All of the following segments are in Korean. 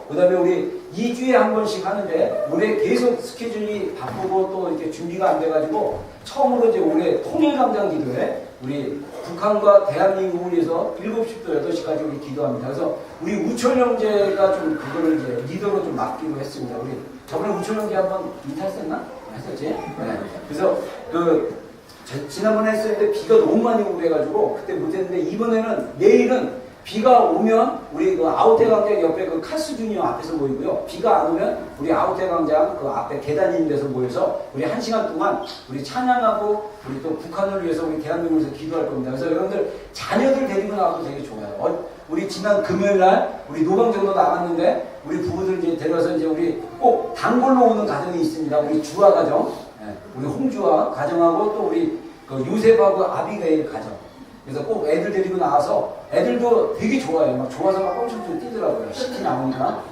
그 다음에 우리 2주에 한 번씩 하는데 올해 계속 스케줄이 바쁘고 또 이렇게 준비가 안 돼가지고 처음으로 이제 올해 통일감장 기도회 우리 북한과 대한민국을 위해서 7시부터 8시까지 우리 기도합니다. 그래서 우리 우철 형제가 좀 그거를 이제 리더로 좀 맡기로 했습니다. 우리 저번에 우철 형제 한번 인사했었나? 했었지? 네. 그래서 지난번에 했을 때 비가 너무 많이 오고 그래가지고 그때 못했는데 이번에는 내일은 비가 오면 우리 그 아우테 광장 옆에 그 카스 주니어 앞에서 모이고요. 비가 안 오면 우리 아우테 광장 그 앞에 계단 있는 데서 모여서 우리 1시간 동안 우리 찬양하고 우리 또 북한을 위해서 우리 대한민국을 위해서 기도할 겁니다. 그래서 여러분들 자녀들 데리고 나와도 되게 좋아요. 우리 지난 금요일 날 우리 노방정도 나갔는데 우리 부부들 이제 데려와서 이제 우리 꼭 단골로 오는 가정이 있습니다. 우리 주아 가정, 우리 홍주아 가정하고 또 우리 그 요셉하고 아비가일 가정. 그래서 꼭 애들 데리고 나와서 애들도 되게 좋아해요. 막 좋아서 막 뻥쳐서 뛰더라고요. 시티 나오니까.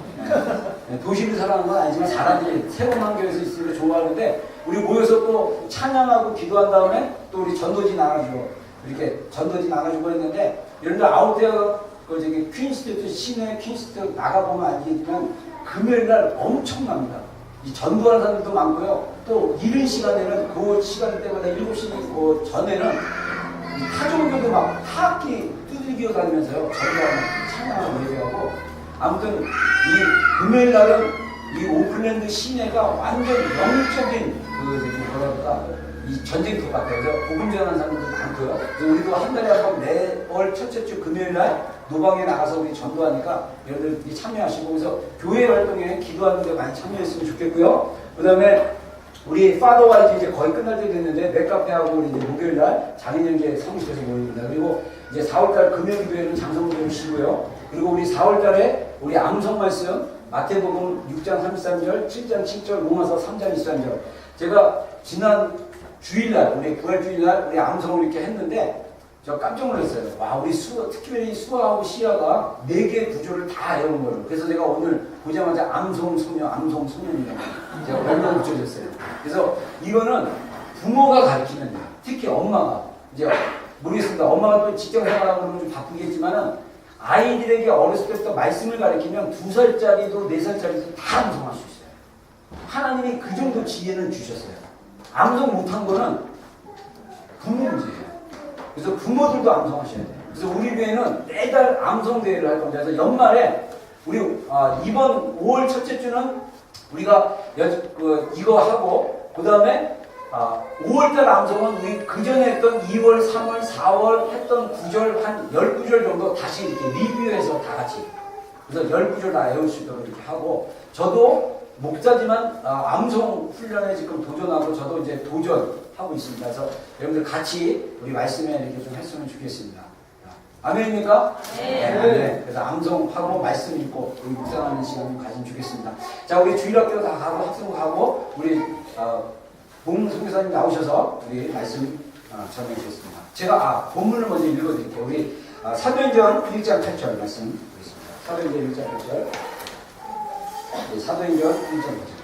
도시를 살아가는 건 아니지만 사람들이 새로운 환경에서 있으니까 좋아하는데 우리 모여서 또 찬양하고 기도한 다음에 또 우리 전도지 나눠주고 이렇게 전도지 나눠주고 했는데 여러분들 아웃데어 그 저기 퀸스트리트 시내 퀸스트리트 나가보면 알겠지만 금요일날 엄청납니다. 이 전도하는 사람들도 많고요. 또 이른 시간에는 그 시간대마다 7시 그 전에는 타종교도 막 타악기 두들겨 다니면서요. 전도하는 찬양하고 예배하고 아무튼 이 금요일 날은 이 오클랜드 시내가 완전 영적인 뭐랄까 이 전쟁터 같아요. 그래서 복음 전하는 사람들도 많고요. 그래서 우리도 한 달에 한 번 매월 첫째 주 금요일 날 노방에 나가서 우리 전도하니까 여러분들 참여하시고 그래서 교회 활동에 기도하는 데 많이 참여했으면 좋겠고요. 그 다음에 우리 파더와 이제 거의 끝날 때 됐는데 맥카페하고 우리 이제 목요일 날 장인영제 사무실에서 모입니다. 그리고 이제 4월달 금요 기도회는 장성도 오시고요. 그리고 우리 4월달에 우리 암송 말씀 마태복음 6장 33절, 7장 7절, 로마서 3장 23절. 제가 지난 주일날 우리 부활주일날 우리 암송을 이렇게 했는데 저 깜짝 놀랐어요. 와 우리 특별히 수아하고 시아가 4개 구조를 다 외운 거예요. 그래서 제가 오늘 보자마자 암송소년이라고 제가 별명 붙여줬어요. 그래서 이거는 부모가 가르치면 돼요. 특히 엄마가 이제 모르겠습니다. 엄마가 또 직장 생활하고 그러면 좀 바쁘겠지만은 아이들에게 어렸을 때부터 말씀을 가르치면 2살짜리도 4살짜리도 다 암송할 수 있어요. 하나님이 그 정도 지혜는 주셨어요. 암송 못한 거는 부모 문제예요. 그래서 부모들도 암송하셔야 돼요. 그래서 우리 교회는 매달 암송대회를 할 겁니다. 그래서 연말에 우리 이번 5월 첫째 주는 우리가 이거 하고 그 다음에 5월달 암송은 우리 그 전에 했던 2월, 3월, 4월 했던 구절 한 10구절 정도 다시 이렇게 리뷰해서 다 같이 그래서 10구절 다 외울 수 있도록 이렇게 하고 저도 목사지만 암송 훈련에 지금 도전하고 저도 이제 도전하고 있습니다. 그래서 여러분들 같이 우리 말씀에 이렇게 좀 했으면 좋겠습니다. 아멘입니까? 네. 네. 그래서 암송하고 말씀 읽고 우리 묵상하는 시간 좀 가지면 좋겠습니다. 자, 우리 주일학교 다 가고 학생 가고 우리 본 선교사님 나오셔서 우리 말씀 전해 주겠습니다. 제가 본문을 먼저 읽어드릴게요. 우리 사도행전 1장 8절 말씀 보겠습니다. 사도행전 1장 8절. 네, 사도행전 1장 8절.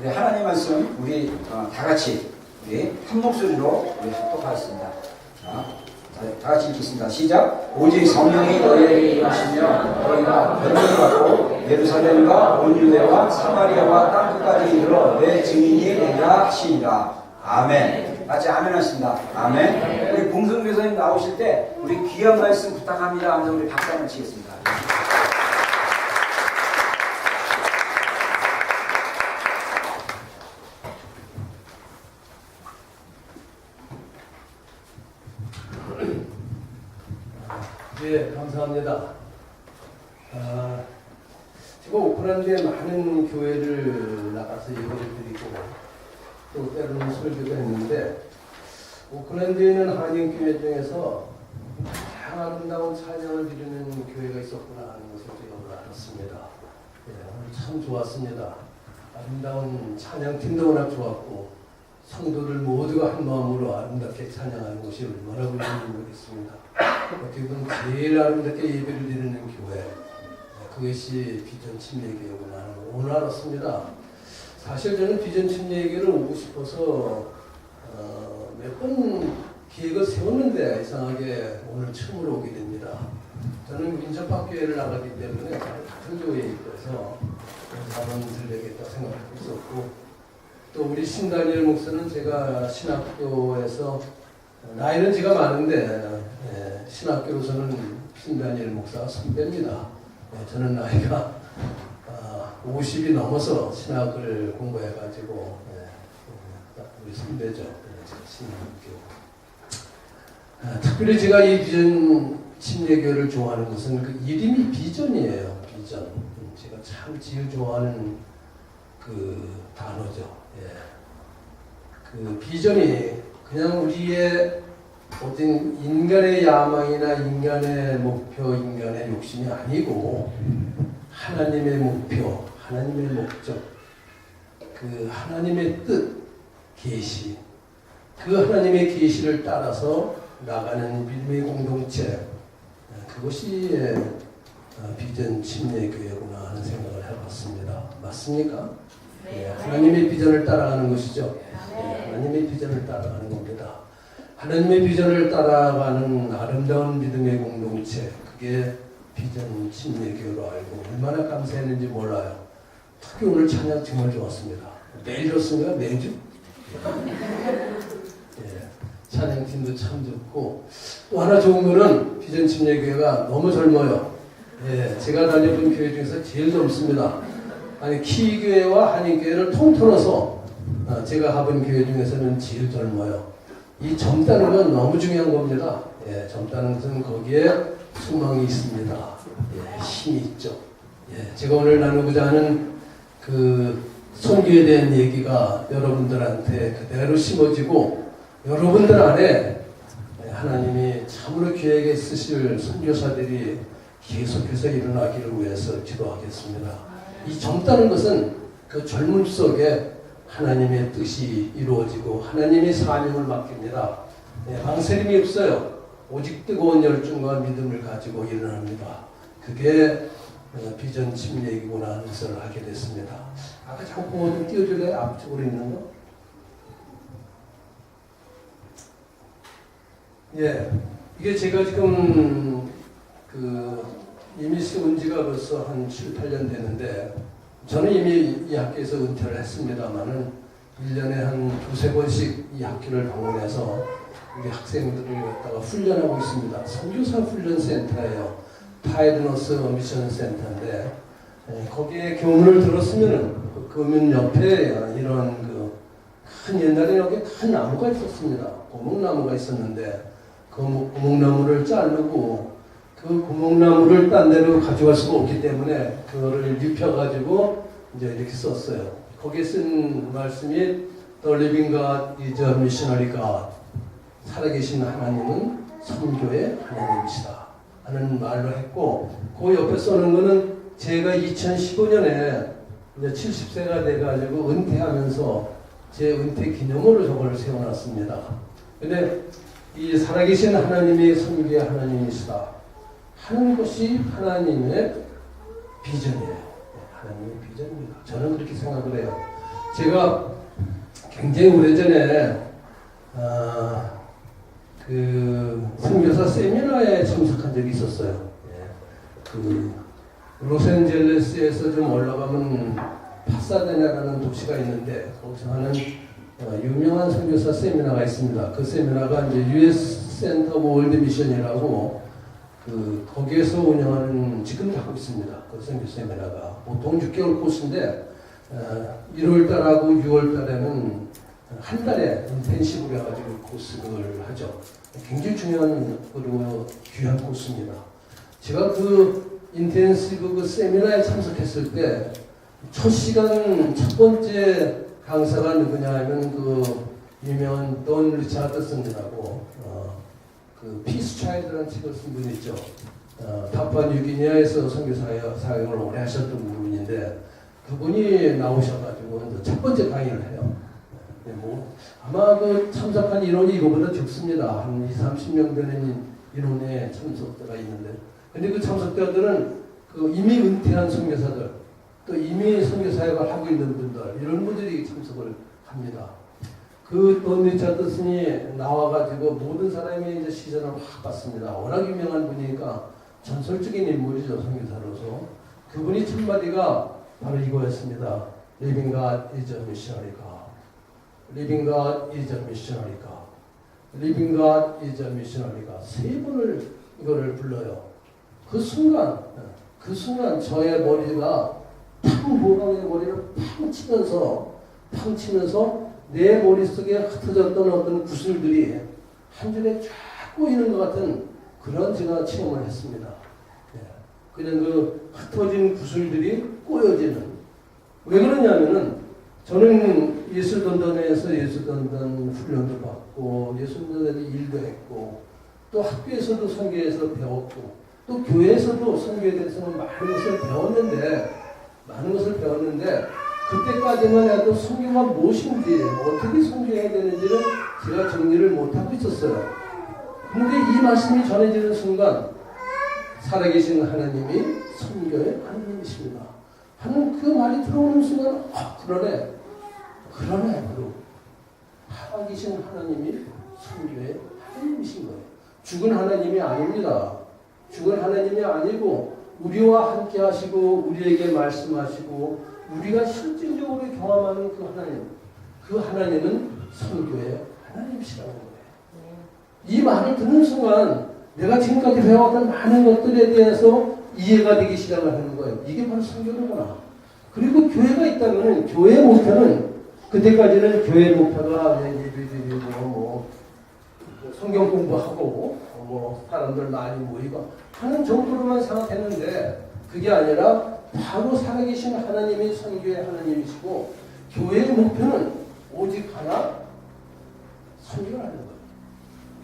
우리 하나님 말씀 우리 다 같이 우리 한 목소리로 우리 합독하겠습니다. 자, 다 같이 읽겠습니다. 시작. 오직 성령이 너희에게 임하시며 너희가 권능을 받고 예루살렘과 온 유대와 사마리아와 땅끝까지 이르러 내 증인이 되리라 하시니라. 아멘. 같이 아멘 하십니다. 아멘. 우리 봉성교사님 나오실 때 우리 귀한 말씀 부탁합니다 하면서 우리 박수 한번 치겠습니다. 네, 감사합니다. 제가 오클랜드에 많은 교회를 나가서 예배를 드리고 또 때로는 설교도 했는데 오클랜드에 있는 한인교회 중에서 가장 아름다운 찬양을 드리는 교회가 있었구나 하는 것을 제가 오늘 알았습니다. 오늘 참 좋았습니다. 아름다운 찬양팀도 워낙 좋았고 성도들 모두가 한 마음으로 아름답게 찬양하는 것이 얼마나 그런지 모르겠습니다. 어떻게 보면 제일 아름답게 예배를 드리는 교회, 그것이 비전 침례교회구나 하는 걸 오늘 알았습니다. 사실 저는 비전 침례교회를 오고 싶어서 몇 번 계획을 세웠는데 이상하게 오늘 처음으로 오게 됩니다. 저는 민첩학교회를 나가기 때문에 같은 교회에 있어서 한번 들려야겠다 생각하고 있었고, 또 우리 신다니엘 목사는 제가 신학교에서 나이는 제가 많은데 신학교로서는 신다니엘 목사가 선배입니다. 저는 나이가 50이 넘어서 신학을 공부해가지고 우리 선배죠. 신학교. 특별히 제가 이 비전 침례교회를 좋아하는 것은 그 이름이 비전이에요. 비전. 제가 참 제일 좋아하는 그 단어죠. 그 비전이 그냥 우리의 어떤 인간의 야망이나 인간의 목표, 인간의 욕심이 아니고 하나님의 목표, 하나님의 목적, 그 하나님의 뜻, 계시, 그 하나님의 계시를 따라서 나가는 믿음의 공동체, 그것이 비전 침례교회구나 하는 생각을 해봤습니다. 맞습니까? 네. 하나님의 비전을 따라가는 것이죠. 하나님의 비전을 따라가는 겁니다. 하나님의 비전을 따라가는 아름다운 믿음의 공동체, 그게 비전 침례교회로 알고 얼마나 감사했는지 몰라요. 특히 오늘 찬양 정말 좋았습니다. 매일 좋습니까? 매주? 찬양팀도 참 좋고, 또 하나 좋은 거는 비전 침례교회가 너무 젊어요. 제가 다녀본 교회 중에서 제일 젊습니다. 아니 키교회와 한인교회를 통틀어서 제가 가본 교회 중에서는 제일 젊어요. 이 젊다는 건 너무 중요한 겁니다. 젊다는 것은 거기에 소망이 있습니다. 힘이 있죠. 제가 오늘 나누고자 하는 그 선교에 대한 얘기가 여러분들한테 그대로 심어지고 여러분들 안에 하나님이 참으로 귀하게 쓰실 선교사들이 계속해서 일어나기를 위해서 기도하겠습니다. 이 젊다는 것은 그 젊음 속에 하나님의 뜻이 이루어지고 하나님의 사명을 맡깁니다. 망설임이 없어요. 오직 뜨거운 열정과 믿음을 가지고 일어납니다. 그게 비전 침례이구나 하는 것을 알게 됐습니다. 아까 잠깐 좀 띄워줄래요? 앞쪽으로 있는 거? 이게 제가 지금 이미 세운 지가 벌써 한 7, 8년 되는데, 저는 이미 이 학교에서 은퇴를 했습니다만은 1년에 한 두세 번씩 이 학교를 방문해서 우리 학생들을 갖다가 훈련하고 있습니다. 선교사 훈련센터예요. 파이드너스 미션 센터인데, 거기에 교훈을 들었으면은 그 문 옆에 이런 큰 옛날에 여기 큰 나무가 있었습니다. 고목나무가 있었는데 그 고목나무를 자르고 그 고목나무를 딴 데로 가져갈 수가 없기 때문에 그거를 입혀가지고 이제 이렇게 썼어요. 거기에 쓴 말씀이 The living God is a missionary God. 살아계신 하나님은 선교의 하나님이시다 하는 말로 했고, 그 옆에 써는 거는 제가 2015년에 이제 70세가 돼가지고 은퇴하면서 제 은퇴 기념으로 저걸 세워놨습니다. 근데 이 살아계신 하나님이 선교의 하나님이시다 하는 것이 하나님의 비전이에요. 하나님의 비전입니다. 저는 그렇게 생각을 해요. 제가 굉장히 오래전에 그 선교사 세미나에 참석한 적이 있었어요. 로스앤젤레스에서 좀 올라가면 파사데나라는 도시가 있는데 거기서 하는 유명한 선교사 세미나가 있습니다. 그 세미나가 이제 US 센터 월드 미션이라고 거기에서 운영하는, 지금도 하고 있습니다. 그 선교 세미나가 보통 6개월 코스인데 1월달하고 6월달에는 한 달에 인텐시브로 해가지고 코스를 하죠. 굉장히 중요한 그리고 귀한 코스입니다. 제가 그 인텐시브 그 세미나에 참석했을 때 첫 시간 첫 번째 강사가 누구냐 하면 그 유명한 돈 리차드슨이라고 그 피스 차일드라는 책을 쓴 분이 있죠. 파푸아뉴기니아에서 선교 사역을 오래 하셨던 분인데 그분이 나오셔가지고 첫 번째 강의를 해요. 아마 그 참석한 인원이 이거보다 적습니다. 한 20-30명 되는 인원의 참석자가 있는데, 근데 그 참석자들은 그 이미 은퇴한 선교사들, 또 이미 선교 사역을 하고 있는 분들, 이런 분들이 참석을 합니다. 그 돈 리차드슨이 나와가지고 모든 사람이 이제 시선을 확 받습니다. 워낙 유명한 분이니까 전설적인 인물이죠, 선교사로서. 그분이 첫마디가 바로 이거였습니다. Living God is a missionary God. Living God is a missionary God. Living God is a missionary God. 세 번을 이거를 불러요. 그 순간 저의 머리가 보강의 머리를 팡 치면서 내 머릿속에 흩어졌던 어떤 구슬들이 한 줄에 쫙 꼬이는 것 같은 그런 제가 체험을 했습니다. 그냥 그 흩어진 구슬들이 꼬여지는. 왜 그러냐면은 저는 예술던던에서 예술던던 훈련도 받고 예술던던에서 일도 했고 또 학교에서도 선교에서 배웠고 또 교회에서도 선교에 대해서는 많은 것을 배웠는데 그때까지만 해도 선교가 무엇인지 어떻게 선교해야 되는지를 제가 정리를 못하고 있었어요. 그런데 이 말씀이 전해지는 순간 살아계신 하나님이 선교의 하나님이십니다 하는 그 말이 들어오는 순간 그러네 바로 살아계신 하나님이 선교의 하나님이신 거예요. 죽은 하나님이 아닙니다. 죽은 하나님이 아니고 우리와 함께 하시고 우리에게 말씀하시고 우리가 실질적으로 경험하는 그 하나님은 선교의 하나님이시라는 거예요. 이 말을 듣는 순간 내가 지금까지 배워왔던 많은 것들에 대해서 이해가 되기 시작을 하는 거예요. 이게 바로 선교구나. 그리고 교회가 있다면 교회의 목표는 그때까지는 교회의 목표가 예배드리고 성경 공부하고 사람들 많이 모이고 하는 정도로만 생각했는데 그게 아니라 바로 살아계신 하나님이 선교의 하나님이시고 교회의 목표는 오직 하나 선교를 하는 거예요.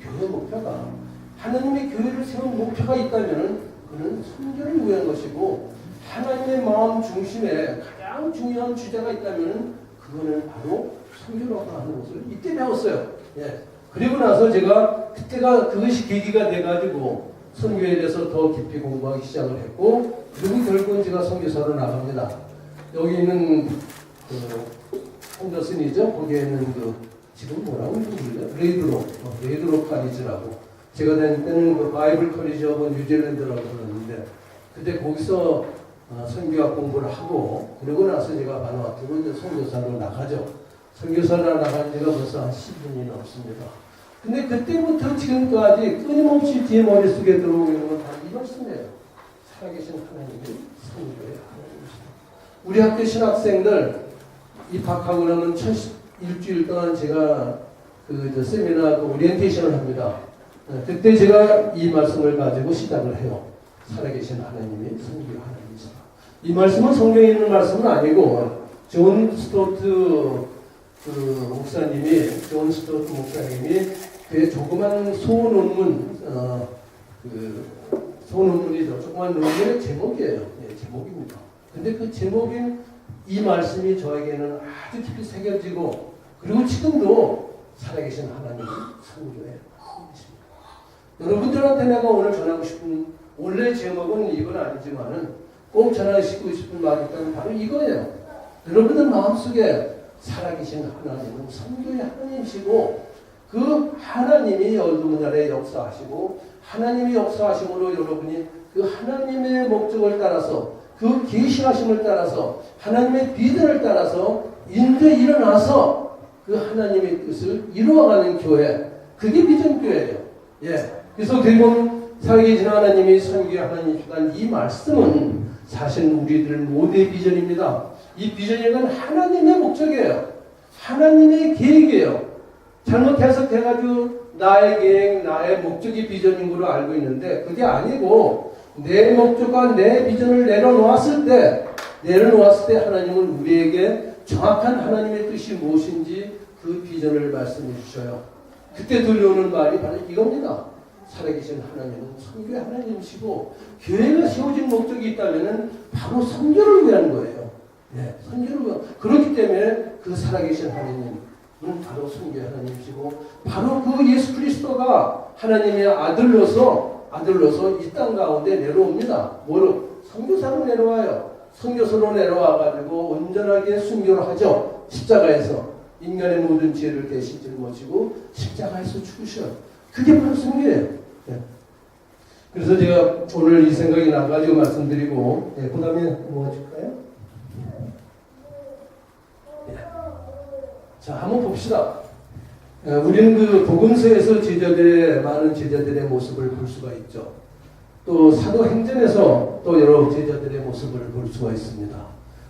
교회의 목표가 하나님의 교회를 세운 목표가 있다면 그는 선교를 위한 것이고 하나님의 마음 중심에 가장 중요한 주제가 있다면 그거는 바로 선교라고 하는 것을 이때 배웠어요. 그리고 나서 제가 그때가 그것이 계기가 돼가지고 선교에 대해서 더 깊이 공부하기 시작을 했고 그리고 결국은 제가 선교사로 나갑니다. 여기 있는 앤더슨이죠. 거기에 있는 지금 뭐라고 부르죠? 레이드로 카리지라고. 제가 다닐 때는 그 바이블 커리지 오브 뉴질랜드라고 불렀는데 그때 거기서 선교학 공부를 하고 그러고 나서 제가 바누아투로 이제 선교사로 나가죠. 선교사로 나간 지가 벌써 한 10년이 넘습니다. 근데 그때부터 지금까지 끊임없이 제 머릿속에 들어오는 건 다 이 말씀이에요. 살아계신 하나님이 선교의 하나님이십니다. 우리 학교 신학생들 입학하고 나면 첫 일주일 동안 제가 세미나 오리엔테이션을 합니다. 그때 제가 이 말씀을 가지고 시작을 해요. 살아계신 하나님이 선교의 하나님이십니다. 이 말씀은 성경에 있는 말씀은 아니고 존 스토트 목사님이 그 조그만 소논문이죠. 조그만 논문의 제목이에요. 제목입니다. 근데 그 제목인 이 말씀이 저에게는 아주 깊이 새겨지고 그리고 지금도 살아계신 하나님은 선교의 하나님이십니다. 여러분들한테 내가 오늘 전하고 싶은 원래 제목은 이건 아니지만은 꼭 전하고 싶은 말이 있다면 바로 이거예요. 여러분들 마음속에 살아계신 하나님은 선교의 하나님이시고 그 하나님이 어두운 날에 역사하시고 하나님이 역사하심으로 여러분이 그 하나님의 목적을 따라서 그 계시하심을 따라서 하나님의 비전을 따라서 인도에 일어나서 그 하나님의 뜻을 이루어가는 교회 그게 비전교회예요. 그래서 결국 살아계신 하나님이 선교의 하나님이시다는 이 말씀은 사실 우리들 모두의 비전입니다. 이 비전이 하나님의 목적이에요. 하나님의 계획이에요. 잘못 해석해가지고 나의 계획, 나의 목적이 비전인 걸로 알고 있는데 그게 아니고 내 목적과 내 비전을 내려놓았을 때 하나님은 우리에게 정확한 하나님의 뜻이 무엇인지 그 비전을 말씀해 주셔요. 그때 들려오는 말이 바로 이겁니다. 살아계신 하나님은 선교의 하나님이시고 교회가 세워진 목적이 있다면 바로 선교를 위한 거예요. 선교를 위한. 그렇기 때문에 그 살아계신 하나님은 바로 선교의 하나님이시고 바로 그 예수 그리스도가 하나님의 아들로서 이 땅 가운데 내려옵니다. 선교사로 내려와요. 선교사로 내려와가지고 온전하게 순교를 하죠. 십자가에서. 인간의 모든 죄를 대신 짊어지고 십자가에서 죽으셔. 그게 바로 승리예요. 예. 그래서 제가 오늘 이 생각이 나가지고 말씀드리고, 예, 그 다음에 뭐 해줄까요? 예. 자, 한번 봅시다. 예, 우리는 그 복음서에서 많은 제자들의 모습을 볼 수가 있죠. 또 사도행전에서 또 여러 제자들의 모습을 볼 수가 있습니다.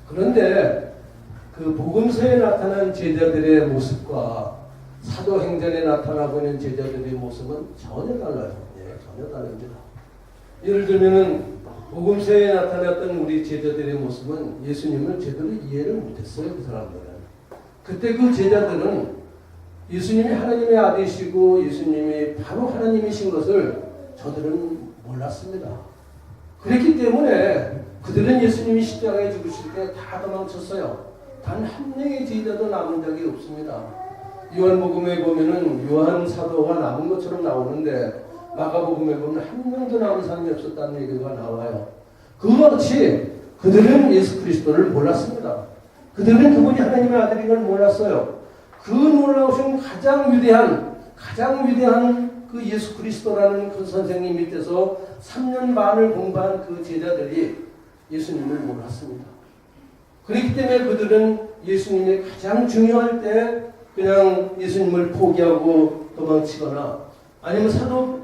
그런데 그 복음서에 나타난 제자들의 모습과 사도행전에 나타나고 있는 제자들의 모습은 전혀 달라요. 예, 전혀 다릅니다. 예를 들면은 복음서에 나타났던 우리 제자들의 모습은 예수님을 제대로 이해를 못했어요. 그 사람들은. 그때 그 제자들은 예수님이 하나님의 아들이시고 예수님이 바로 하나님이신 것을 저들은 몰랐습니다. 그렇기 때문에 그들은 예수님이 십자가에 죽으실 때 다 도망쳤어요. 단 한 명의 제자도 남은 적이 없습니다. 요한복음에 보면은 요한 사도가 남은 것처럼 나오는데 마가복음에 보면 한 명도 남은 사람이 없었다는 얘기가 나와요. 그와 같이 그들은 예수 그리스도를 몰랐습니다. 그들은 그분이 하나님의 아들인 걸 몰랐어요. 그 놀라우신 가장 위대한 그 예수 그리스도라는 그 선생님 밑에서 3년 반을 공부한 그 제자들이 예수님을 몰랐습니다. 그렇기 때문에 그들은 예수님이 가장 중요할 때 그냥 예수님을 포기하고 도망치거나 아니면 사도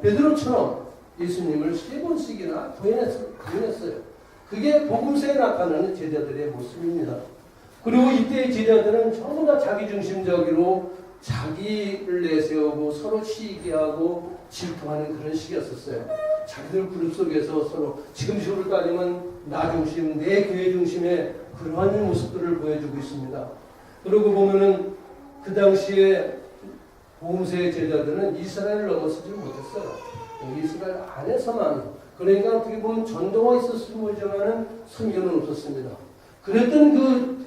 베드로처럼 예수님을 3번씩이나 부인했어요. 그게 복음서에 나타나는 제자들의 모습입니다. 그리고 이때의 제자들은 전부 다 자기중심적으로 자기를 내세우고 서로 시기하고 질투하는 그런 식이었었어요. 자기들 그룹 속에서 서로 지금식으로 따지면 나 중심, 내 교회 중심의 그러한 모습들을 보여주고 있습니다. 그러고 보면은 그 당시에 복음서의 제자들은 이스라엘을 넘어서지 못했어요. 이스라엘 안에서만, 그러니까 어떻게 보면 전도가 있었을 모르지만은 선교는 없었습니다. 그랬던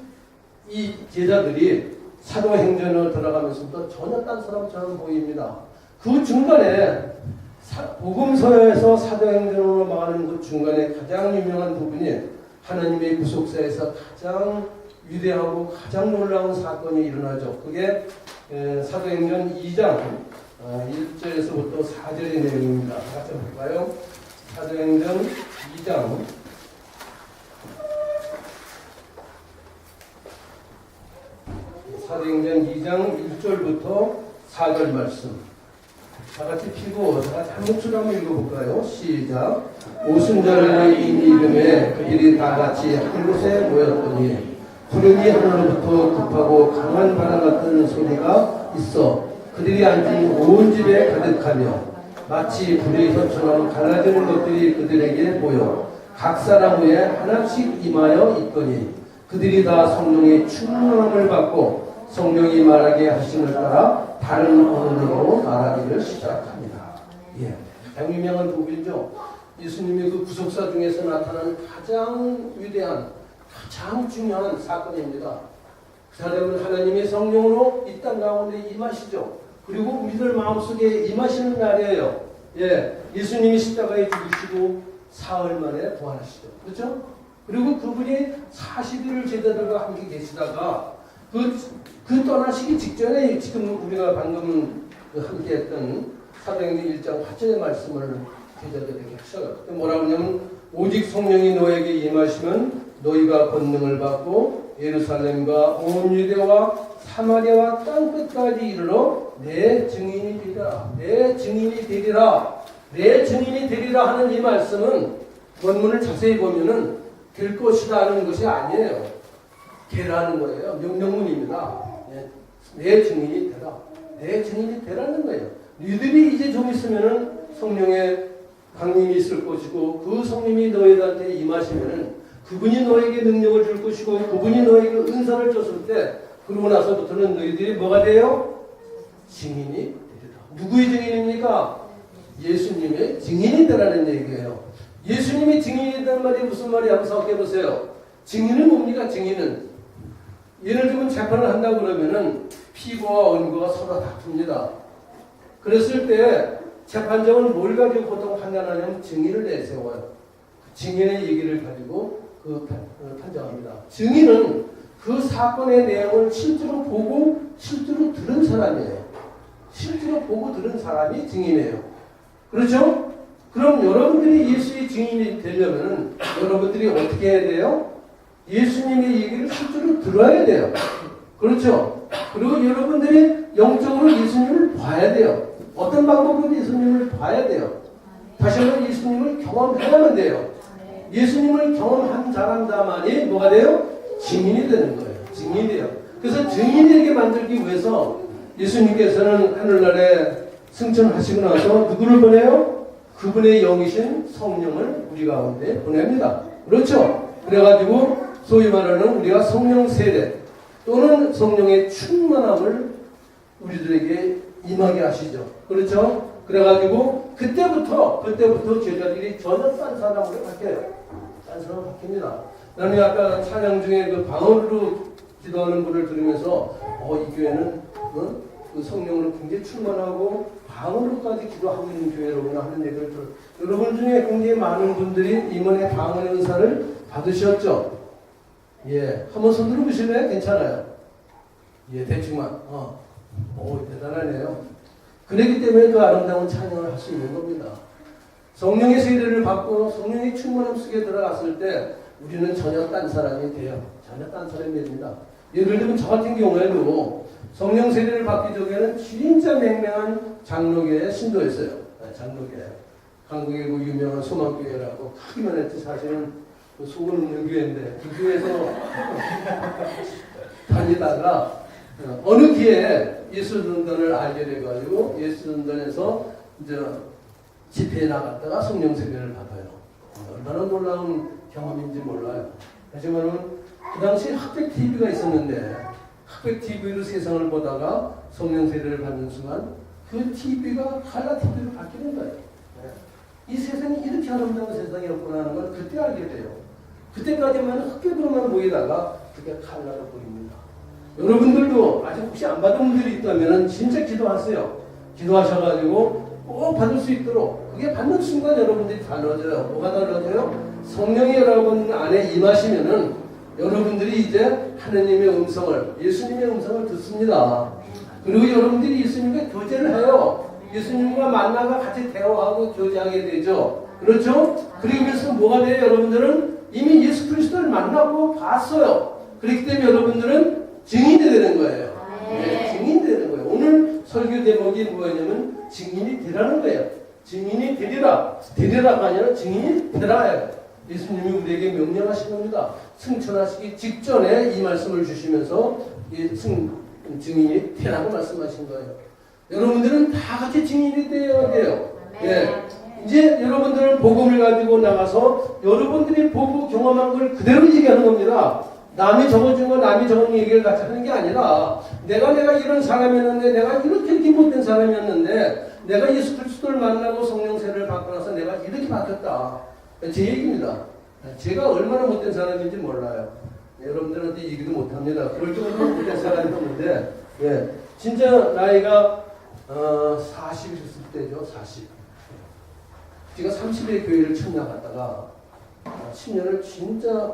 이 제자들이 사도행전으로 들어가면서도 전혀 딴 사람처럼 보입니다. 그 중간에 복음서에서 사도행전으로 넘어가는 그 중간에 가장 유명한 부분이 하나님의 구속사에서 가장 위대하고 가장 놀라운 사건이 일어나죠. 그게 사도행전 2장 1절에서부터 4절의 내용입니다. 같이 볼까요? 사도행전 2장 1절부터 4절 말씀. 다 같이 피고 다 같이 한 목소리 한번 읽어볼까요? 시작. 오순절의 이 이름에 그들이 다 같이 한 곳에 모였더니 구름이 하늘로부터 급하고 강한 바람 같은 소리가 있어 그들이 앉은 온 집에 가득하며 마치 불의 혀처럼 갈라지는 것들이 그들에게 보여 각 사람 위에 하나씩 임하여 있더니 그들이 다 성령의 충만함을 받고 성령이 말하게 하심을 따라 다른 언어로 말하기를 시작합니다. 예, 가장 유명한 부분이죠. 예수님의 그 구속사 중에서 나타나는 가장 위대한, 가장 중요한 사건입니다. 그 사람은 하나님의 성령으로 이 땅 가운데 임하시죠. 그리고 우리들 마음속에 임하시는 날이에요. 예, 예수님이 십자가에 죽으시고 사흘 만에 부활하시죠. 그렇죠? 그리고 그분이 40일을 제자들과 함께 계시다가 그 떠나시기 직전에 지금 우리가 방금 함께 했던 사도행전 1장 8절의 말씀을 제자들에게 하셔요. 뭐라고 하냐면 오직 성령이 너에게 임하시면 너희가 권능을 받고 예루살렘과 온 유대와 사마리아와 땅끝까지 이르러 내 증인이 되리라. 내 증인이 되리라. 내 증인이 되리라 하는 이 말씀은 원문을 자세히 보면은 될 것이다 하는 것이 아니에요. 되라는 거예요. 명령문입니다. 내 증인이 되라. 내 증인이 되라는 거예요. 너희들이 이제 좀 있으면은 성령의 강림이 있을 것이고 그 성령이 너희들한테 임하시면은 그분이 너에게 능력을 줄 것이고 그분이 너에게 은사를 줬을 때 그러고 나서부터는 너희들이 뭐가 돼요? 증인이 되리라. 누구의 증인입니까? 예수님의 증인이 되라는 얘기예요. 예수님이 증인이 된다는 말이 무슨 말이야? 한번 생각해 보세요. 증인은 뭡니까? 증인은 예를 들면 재판을 한다고 그러면은 피고와 원고가 서로 다툽니다. 그랬을 때 재판장은 뭘 가지고 보통 판단하냐면 증인을 내세워요. 증인의 얘기를 가지고 판정합니다. 증인은 그 사건의 내용을 실제로 보고 실제로 들은 사람이에요. 실제로 보고 들은 사람이 증인이에요. 그렇죠? 그럼 여러분들이 예수의 증인이 되려면 여러분들이 어떻게 해야 돼요? 예수님의 얘기를 실제로 들어야 돼요. 그렇죠? 그리고 여러분들이 영적으로 예수님을 봐야 돼요. 어떤 방법으로 예수님을 봐야 돼요? 다시 한번 예수님을 경험해야만 돼요. 예수님을 경험한 사람다만이 뭐가 돼요? 증인이 되는 거예요. 증인이 돼요. 그래서 증인에게 만들기 위해서 예수님께서는 하늘나라에 승천하시고 나서 누구를 보내요? 그분의 영이신 성령을 우리 가운데 보냅니다. 그렇죠? 그래가지고 소위 말하는 우리가 성령 세례 또는 성령의 충만함을 우리들에게 임하게 하시죠. 그렇죠? 그래가지고 그때부터 제자들이 전혀 딴 사람으로 바뀌어요. 딴 사람으로 바뀝니다. 나는 아까 찬양 중에 그 방언으로 기도하는 분을 들으면서 이 교회는 그 성령으로 굉장히 충만하고 방언으로까지 기도하고 있는 교회로구나 하는 얘기를 들어요. 여러분 중에 굉장히 많은 분들이 이번에 방언의 은사를 받으셨죠? 예, 한번 손 들어보실래요? 괜찮아요. 예, 대충만. 대단하네요. 그렇기 때문에 그 아름다운 찬양을 할 수 있는 겁니다. 성령의 세례를 받고 성령의 충만함 속에 들어갔을 때 우리는 전혀 딴 사람이 돼요. 전혀 딴 사람이 됩니다. 예를 들면 저 같은 경우에도 성령 세례를 받기 전에는 진짜 맹맹한 장로교의 신도였어요. 장로교회. 한국의 그 유명한 소망교회라고 크기만 했지 사실은 속은 없는 교회인데 그 교회에서 다니다가 어느 기회에 예수전단을 알게 돼가지고 예수전단에서 이제 집회에 나갔다가 성령 세례를 받아요. 얼마나 놀라운 경험인지 몰라요. 하지만은 그 당시에 흑백 TV가 있었는데 흑백 TV로 세상을 보다가 성령 세례를 받는 순간 그 TV가 칼라 TV로 바뀌는 거예요. 이 세상이 이렇게 아름다운 세상이었구나 하는 걸 그때 알게 돼요. 그때까지만 흑백으로만 보이다가 그게 칼라로 보입니다. 여러분들도 아직 혹시 안 받은 분들이 있다면 진짜 기도하세요. 기도하셔가지고 꼭 받을 수 있도록 그게 받는 순간 여러분들이 달라져요. 뭐가 달라져요? 성령이 여러분 안에 임하시면은 여러분들이 이제 하느님의 음성을 예수님의 음성을 듣습니다. 그리고 여러분들이 예수님과 교제를 해요. 예수님과 만나가 같이 대화하고 교제하게 되죠. 그렇죠? 그리고 그래서 뭐가 돼요? 여러분들은 이미 예수 그리스도를 만나고 봤어요. 그렇기 때문에 여러분들은 증인이 되는 거예요. 네, 증인이 되는 거예요. 오늘 설교 제목이 뭐냐면 증인이 되라는 거예요. 증인이 되리라. 되리라가 아니라 증인이 되라예요. 예수님이 우리에게 명령하신 겁니다. 승천하시기 직전에 이 말씀을 주시면서 증인이 되라고 말씀하신 거예요. 여러분들은 다 같이 증인이 되어야 돼요. 예. 이제 여러분들은 복음을 가지고 나가서 여러분들이 보고 경험한 걸 그대로 얘기하는 겁니다. 남이 적어준 거 남이 적은 얘기를 같이 하는 게 아니라 내가 이런 사람이었는데 내가 이렇게 못된 사람이었는데 내가 예수 그리스도를 만나고 성령 세례를 받고 나서 내가 이렇게 바뀌었다. 제 얘기입니다. 제가 얼마나 못된 사람인지 몰라요. 여러분들한테 얘기도 못합니다. 그럴 정도로 못된 사람이었는데 예, 진짜 나이가 40이었을 때죠. 40. 제가 30의 교회를 처음 나갔다가 10년을 진짜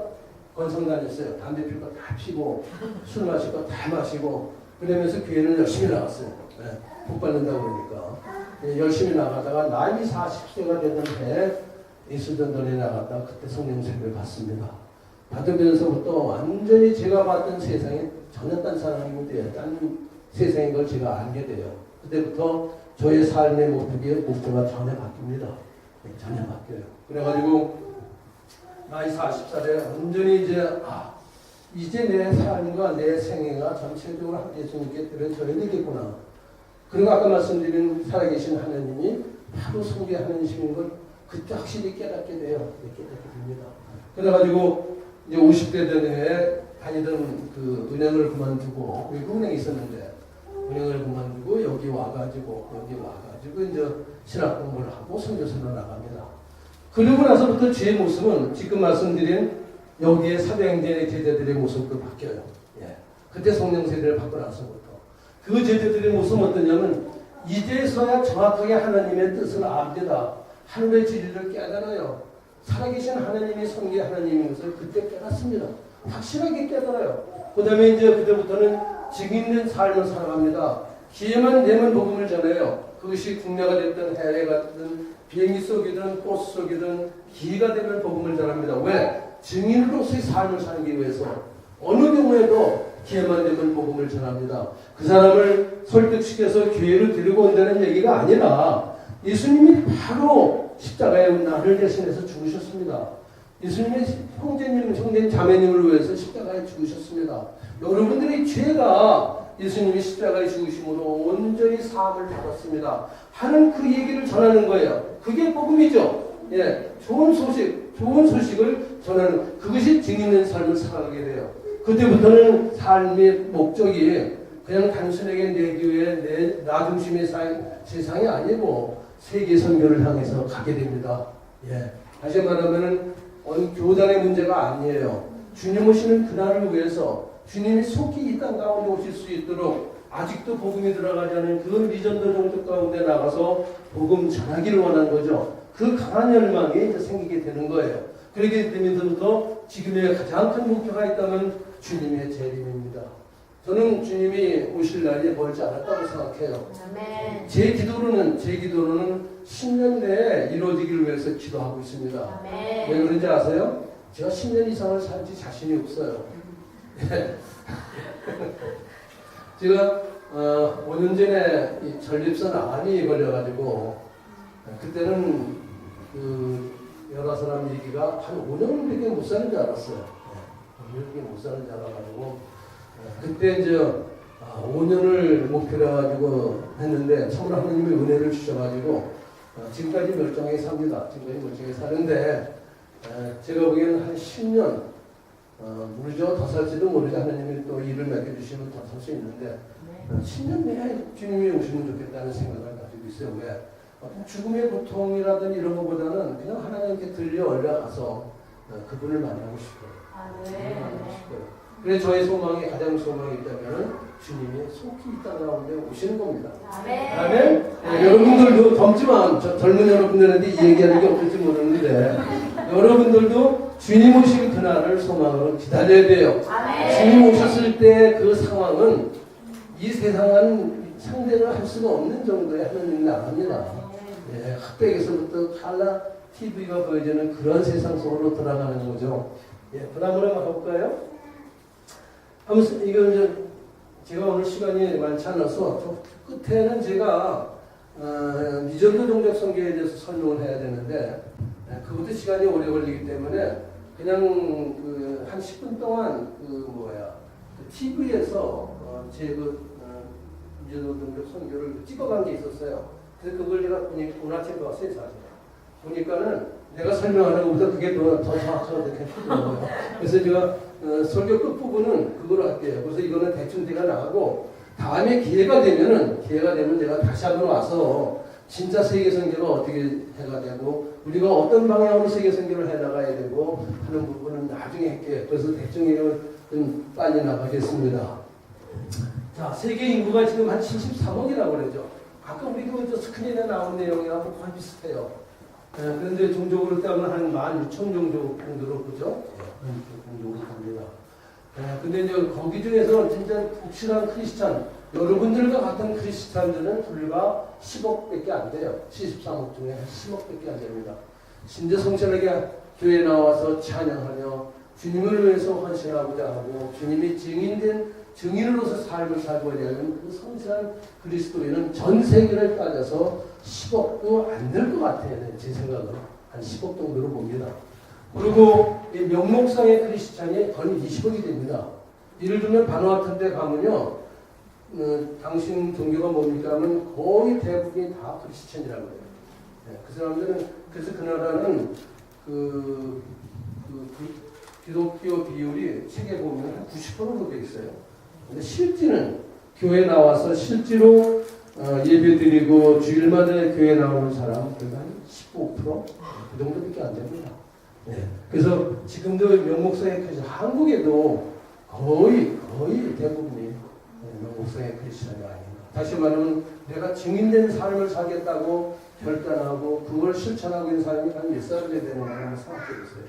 건성 다녔어요. 담배 피고 다 피고 술 마시고 다 마시고 그러면서 교회를 열심히 나갔어요. 네, 복 받는다고 그러니까. 네, 열심히 나가다가 나이 40세가 됐는데 예수전단에 나갔다가 그때 성령 세례를 받습니다. 받으면서부터 완전히 제가 봤던 세상이 전혀 딴 사람인데 딴 세상인 걸 제가 알게 돼요. 그때부터 저의 삶의 목표가 전혀 바뀝니다. 네, 전혀 바뀌어요. 그래가지고 나이 40살에 완전히 이제 내 삶과 내 생애가 전체적으로 예수님께 드려져야 되겠구나. 그리고 아까 말씀드린 살아계신 하나님이 바로 성계하는 걸 그때 확실히 깨닫게 돼요. 깨닫게 됩니다. 그래가지고 이제 50대 된 해에 다니던 그 은행을 그만두고 외국 은행이 있었는데 은행을 그만두고 여기 와가지고 이제 신학 공부를 하고 선교사로 나갑니다. 그러고 나서부터 제 모습은 지금 말씀드린 여기에 사도행전의 제자들의 모습도 바뀌어요. 예. 그때 성령 세례를 받고 나서부터 그 제자들의 모습은 어떠냐면 이제서야 정확하게 하나님의 뜻을 압니다. 하늘의 진리를 깨달아요. 살아계신 하나님의 성계 하나님인 것을 그때 깨닫습니다. 확실하게 깨달아요. 그 다음에 이제 그때부터는 증인된 삶을 살아갑니다. 기회만 되면 복음을 전해요. 그것이 국내가 됐든 해외가 됐든 비행기 속이든 버스 속이든 기회가 되면 복음을 전합니다. 왜? 증인으로서의 삶을 살기 위해서 어느 경우에도 기회만 되면 복음을 전합니다. 그 사람을 설득시켜서 교회로 데리고 온다는 얘기가 아니라 예수님이 바로 십자가에 나를 대신해서 죽으셨습니다. 예수님의 형제님, 자매님을 위해서 십자가에 죽으셨습니다. 여러분들의 죄가 예수님이 십자가에 죽으심으로 온전히 사함을 받았습니다 하는 그 얘기를 전하는 거예요. 그게 복음이죠. 예, 좋은 소식을 전하는, 그것이 증인된 삶을 살아가게 돼요. 그때부터는 삶의 목적이 그냥 단순하게 내 교회, 나 중심의 세상이 아니고 세계 선교를 향해서 가게 됩니다. 예, 다시 말하면은 교단의 문제가 아니에요. 주님 오시는 그날을 위해서 주님이 속히 이 땅 가운데 오실 수 있도록 아직도 복음이 들어가지 않은 그 미전도 종족 가운데 나가서 복음 전하기를 원한 거죠. 그 강한 열망이 이제 생기게 되는 거예요. 그렇게 되면서부터 지금의 가장 큰 목표가 있다면 주님의 재림입니다. 저는 주님이 오실 날이 멀지 않았다고 생각해요. 아멘. 제 기도로는 10년 내에 이루어지기를 위해서 기도하고 있습니다. 아멘. 왜 그런지 아세요? 제가 10년 이상을 살지 자신이 없어요. 제가 5년 전에 이 전립선 암이 걸려가지고 그때는 그 여러 사람 얘기가 한 5년밖에 못 사는 줄 알았어요. 5년밖에 못 사는 줄 알아가지고 그때 이제 5년을 목표로 해가지고 했는데 참으로 하나님의 은혜를 주셔가지고 지금까지 멀쩡하게 삽니다. 지금까지 멀쩡하게 사는데 제가 보기에는 한 10년 모르죠. 더 살지도 모르죠. 하나님이 또 일을 맡겨주시면 더 살 수 있는데 10년 내에 주님이 오시면 좋겠다는 생각을 가지고 있어요. 왜? 죽음의 고통이라든지 이런 것보다는 그냥 하나님께 들려 올라가서 그분을 만나고 싶어요. 만나고 싶어요. 그래서 저의 소망이, 가장 소망이 있다면 주님이 속히 이 땅 가운데 오시는 겁니다. 아멘. 아멘. 네, 여러분들도 젊지만 젊은 여러분들한테 이 얘기하는 게 어떨지 모르는데 여러분들도 주님 오실 그날을 소망으로 기다려야 돼요. 아멘. 주님 오셨을 때 그 상황은 이 세상은 상대를 할 수가 없는 정도의 하나님이 나갑니다. 예, 흑백에서부터 칼라 TV가 보여주는 그런 세상 속으로 돌아가는 거죠. 예, 그 다음으로 한번 가볼까요? 아무튼 이거 이제 제가 오늘 시간이 많지 않아서 끝에는 제가 미전도 종족 선교에 대해서 설명을 해야 되는데 그것도 시간이 오래 걸리기 때문에 그냥 한 10분 동안 TV에서 제 미전도 종족 선교를 찍어간 게 있었어요. 그래서 그걸 제가 오늘 아침에 봤어요, 사실. 보니까는 내가 설명하는 것보다 그게 더 정확하게 되더라고요. 그래서 제가 설교 끝부분은 그걸 할게요. 그래서 이거는 대충 제가 나가고 다음에 기회가 되면 제가 다시 한번 와서 진짜 세계 선교가 어떻게 해가 되고 우리가 어떤 방향으로 세계 선교를 해나가야 되고 하는 부분은 나중에 할게요. 그래서 대충 이걸 좀 빨리 나가겠습니다. 자, 세계 인구가 지금 한 73억이라고 그러죠. 아까 우리도 스크린에 나온 내용이랑 거의 비슷해요. 그런데 종족으로 따면 한 16,000 종족 정도로 보죠. 종족으로 봅니다. 근데 이제 거기 중에서 진짜 독실한 크리스찬, 여러분들과 같은 크리스찬들은 불과 10억밖에 안 돼요. 73억 중에 10억밖에 안 됩니다. 진짜 성실하게 교회에 나와서 찬양하며 주님을 위해서 헌신하고자 하고 주님이 증인으로서 삶을 살고자 하는 그 성실한 그리스도인은 전 세계를 따져서 10억도 안 될 것 같아요. 제 생각은 한 10억 정도로 봅니다. 그리고 이 명목상의 크리스찬이 거의 20억이 됩니다. 예를 들면 바누아투 데 가면요, 당신 종교가 뭡니까 하면 거의 대부분이 다 크리스찬이라고 해요. 그 사람들은 그래서 그 나라는 기독교 비율이 세계 보면 한 90%로 되어 있어요. 근데 실제는 교회 나와서 실제로 예배드리고 주일마다 교회 나오는 사람 그러니까 한 15%? 그 정도밖에 안 됩니다. 네. 그래서 지금도 명목상의 크리스찬, 한국에도 거의 대부분이 명목상의 크리스찬이 아닙니다. 다시 말하면 내가 증인된 삶을 살겠다고 결단하고 그걸 실천하고 있는 사람이 한 몇 사람이 되는 거라고 생각해 보세요.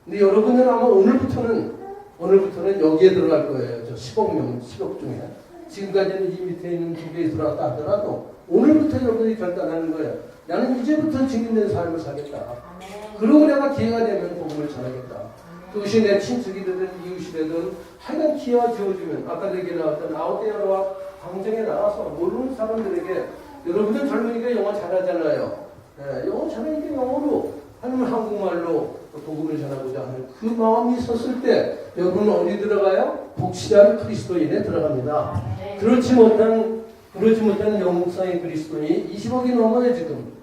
근데 여러분들은 아마 오늘부터는 오늘부터는 여기에 들어갈 거예요. 저 10억 명, 10억 중에. 지금까지는 이 밑에 있는 두 개에 들어갔다 하더라도 오늘부터 여러분이 결단하는 거예요. 나는 이제부터 증인된 삶을 살겠다. 그러고 내가 기회가 되면 복음을 전하겠다. 그것이 내 친척이든 이웃이든 하여간 기회가 주어지면 아까 얘기 나왔던 아웃데어와 광장에 나가서 모르는 사람들에게 여러분들 젊으니까 영어 잘하잖아요. 영어 잘하니까 영어로 아니면 한국말로 복음을 전하고자 하는 그 마음이 섰을 때 여러분은 어디 들어가요? 독실한 그리스도인에 들어갑니다. 그렇지 못한 영국상의 그리스도인이 20억이 넘어요 지금.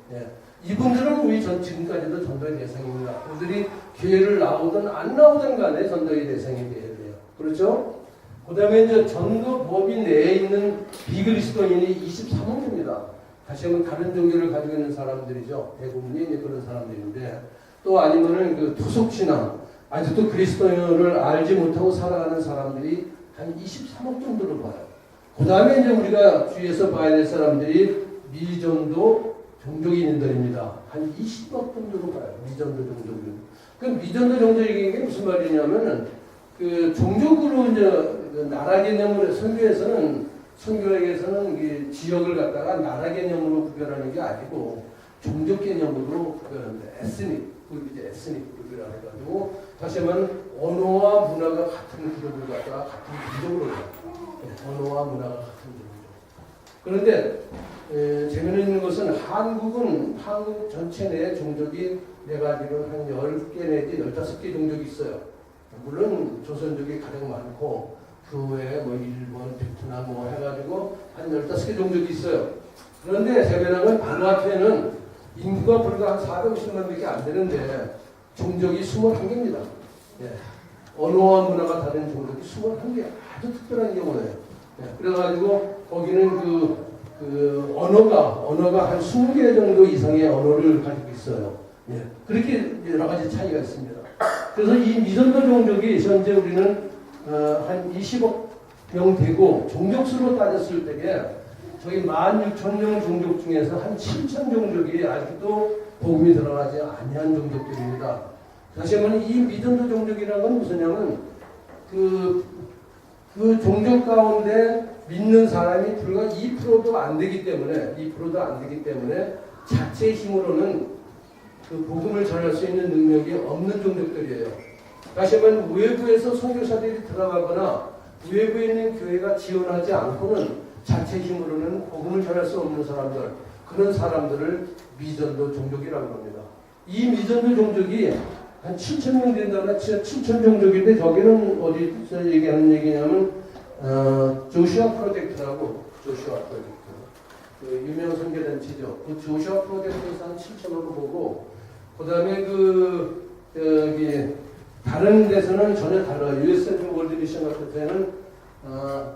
이분들은 우리 지금까지도 전도의 대상입니다. 그들이 교회를 나오든 안 나오든 간에 전도의 대상이 되어야 돼요. 그렇죠? 그 다음에 이제 전도 법인 내에 있는 비그리스도인이 23억입니다. 다시 한번 다른 종교를 가지고 있는 사람들이죠. 대부분이 이제 그런 사람들인데, 또 아니면은 그 투속신앙, 아직도 그리스도인을 알지 못하고 살아가는 사람들이 한 23억 정도로 봐요. 그 다음에 이제 우리가 주위에서 봐야 될 사람들이 미전도 종족인들입니다. 한 20억 정도로 봐요. 미전도 종족인. 그 미전도 종족인 게 무슨 말이냐면은 그 종족으로 이제 그 나라 개념으로 선교에서는 지역을 갖다가 나라 개념으로 구별하는 게 아니고 종족 개념으로 구별하는데 에스닉 그룹을 해가지고 다시 말하면 언어와 문화가 같은 그룹을 갖다가 같은 민족으로 해요. 언어와 문화가 같은 민족. 그런데 재미있는 것은 한국 전체 내 종족이 내가 알기로는 한 10개 내지 15개 종족이 있어요. 물론 조선족이 가장 많고 그 외에 뭐 일본, 베트남 뭐 해가지고 한 15개 종족이 있어요. 그런데 재미난 건 바누아투에는 인구가 불과 한 450만 밖에 안 되는데 종족이 21개입니다. 언어와 문화가 다른 종족이 21개. 아주 특별한 경우예요. 그래가지고 거기는 그 언어가 한 20개 정도 이상의 언어를 가지고 있어요. 그렇게 여러 가지 차이가 있습니다. 그래서 이 미전도 종족이 현재 우리는 한 20억 명 되고 종족수로 따졌을 때에 저희 16,000명 종족 중에서 한 7,000 종족이 아직도 복음이 들어가지 아니한 종족들입니다. 다시 말하면 이 미전도 종족이라는 건 무엇이냐면 그 종족 가운데 믿는 사람이 불과 2%도 안 되기 때문에 자체의 힘으로는 그 복음을 전할 수 있는 능력이 없는 종족들이에요. 다시 말하면 외부에서 선교사들이 들어가거나 외부에 있는 교회가 지원하지 않고는 자체 힘으로는 복음을 전할 수 없는 사람들, 그런 사람들을 미전도 종족이라고 합니다. 이 미전도 종족이 한 7,000명 된다면 7,000 종족인데 저기는 어디서 얘기하는 얘기냐면 조슈아 프로젝트라고 그 유명 선교단체죠. 그 조슈아 프로젝트에서 한 7,000으로 보고 그 다음에 여기 다른 데서는 전혀 달라요. US 월드 미션 같은 데는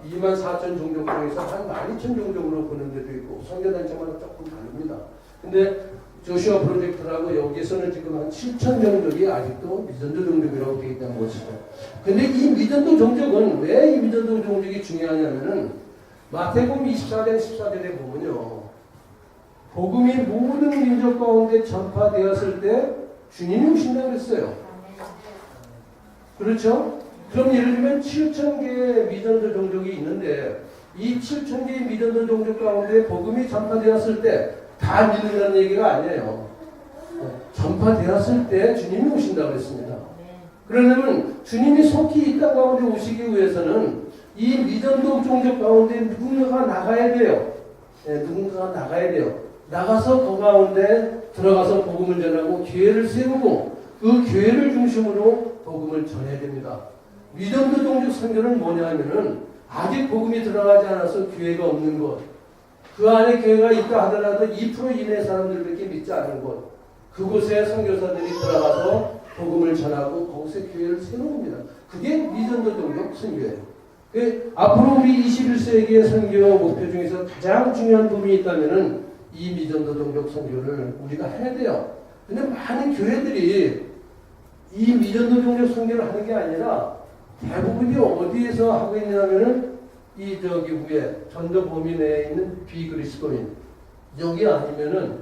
24,000 종족 중에서 한 12,000 종족으로 보는 데도 있고 선교단체마다 조금 다릅니다. 근데 조슈아 프로젝트라고 여기서는 지금 한 7,000 종족이 아직도 미전도 종족이라고 되어 있다는 것이죠. 근데 이 미전도 종족은 왜 이 미전도 종족이 중요하냐면은 마태복음 24장 14절에 보면요. 복음이 모든 민족 가운데 전파되었을 때 주님이 오신다고 그랬어요. 그렇죠? 그럼 예를 들면 7,000개의 미전도 종족이 있는데 이 7,000개의 미전도 종족 가운데 복음이 전파되었을 때 다 믿는다는 얘기가 아니에요. 전파되었을 때 주님이 오신다고 그랬습니다. 그러려면 주님이 속히 이 땅 가운데 오시기 위해서는 이 미전도 종족 가운데 누군가가 나가야 돼요. 누군가가 나가야 돼요. 나가서 그 가운데 들어가서 복음을 전하고 교회를 세우고 그 교회를 중심으로 복음을 전해야 됩니다. 미전도 종족 선교는 뭐냐 하면은 아직 복음이 들어가지 않아서 교회가 없는 곳, 그 안에 교회가 있다 하더라도 2% 이내 사람들밖에 믿지 않는 곳, 그곳에 선교사들이 들어가서 복음을 전하고 거기서 교회를 세우는 겁니다. 그게 미전도 종족 선교예요. 앞으로 우리 21세기의 선교 목표 중에서 가장 중요한 부분이 있다면은 이 미전도 종족 선교를 우리가 해야 돼요. 근데 많은 교회들이 이 미전도 종족 선교를 하는 게 아니라 대부분이 어디에서 하고 있냐면은 저기 위에 전도 범위 내에 있는 비그리스도인, 여기 아니면은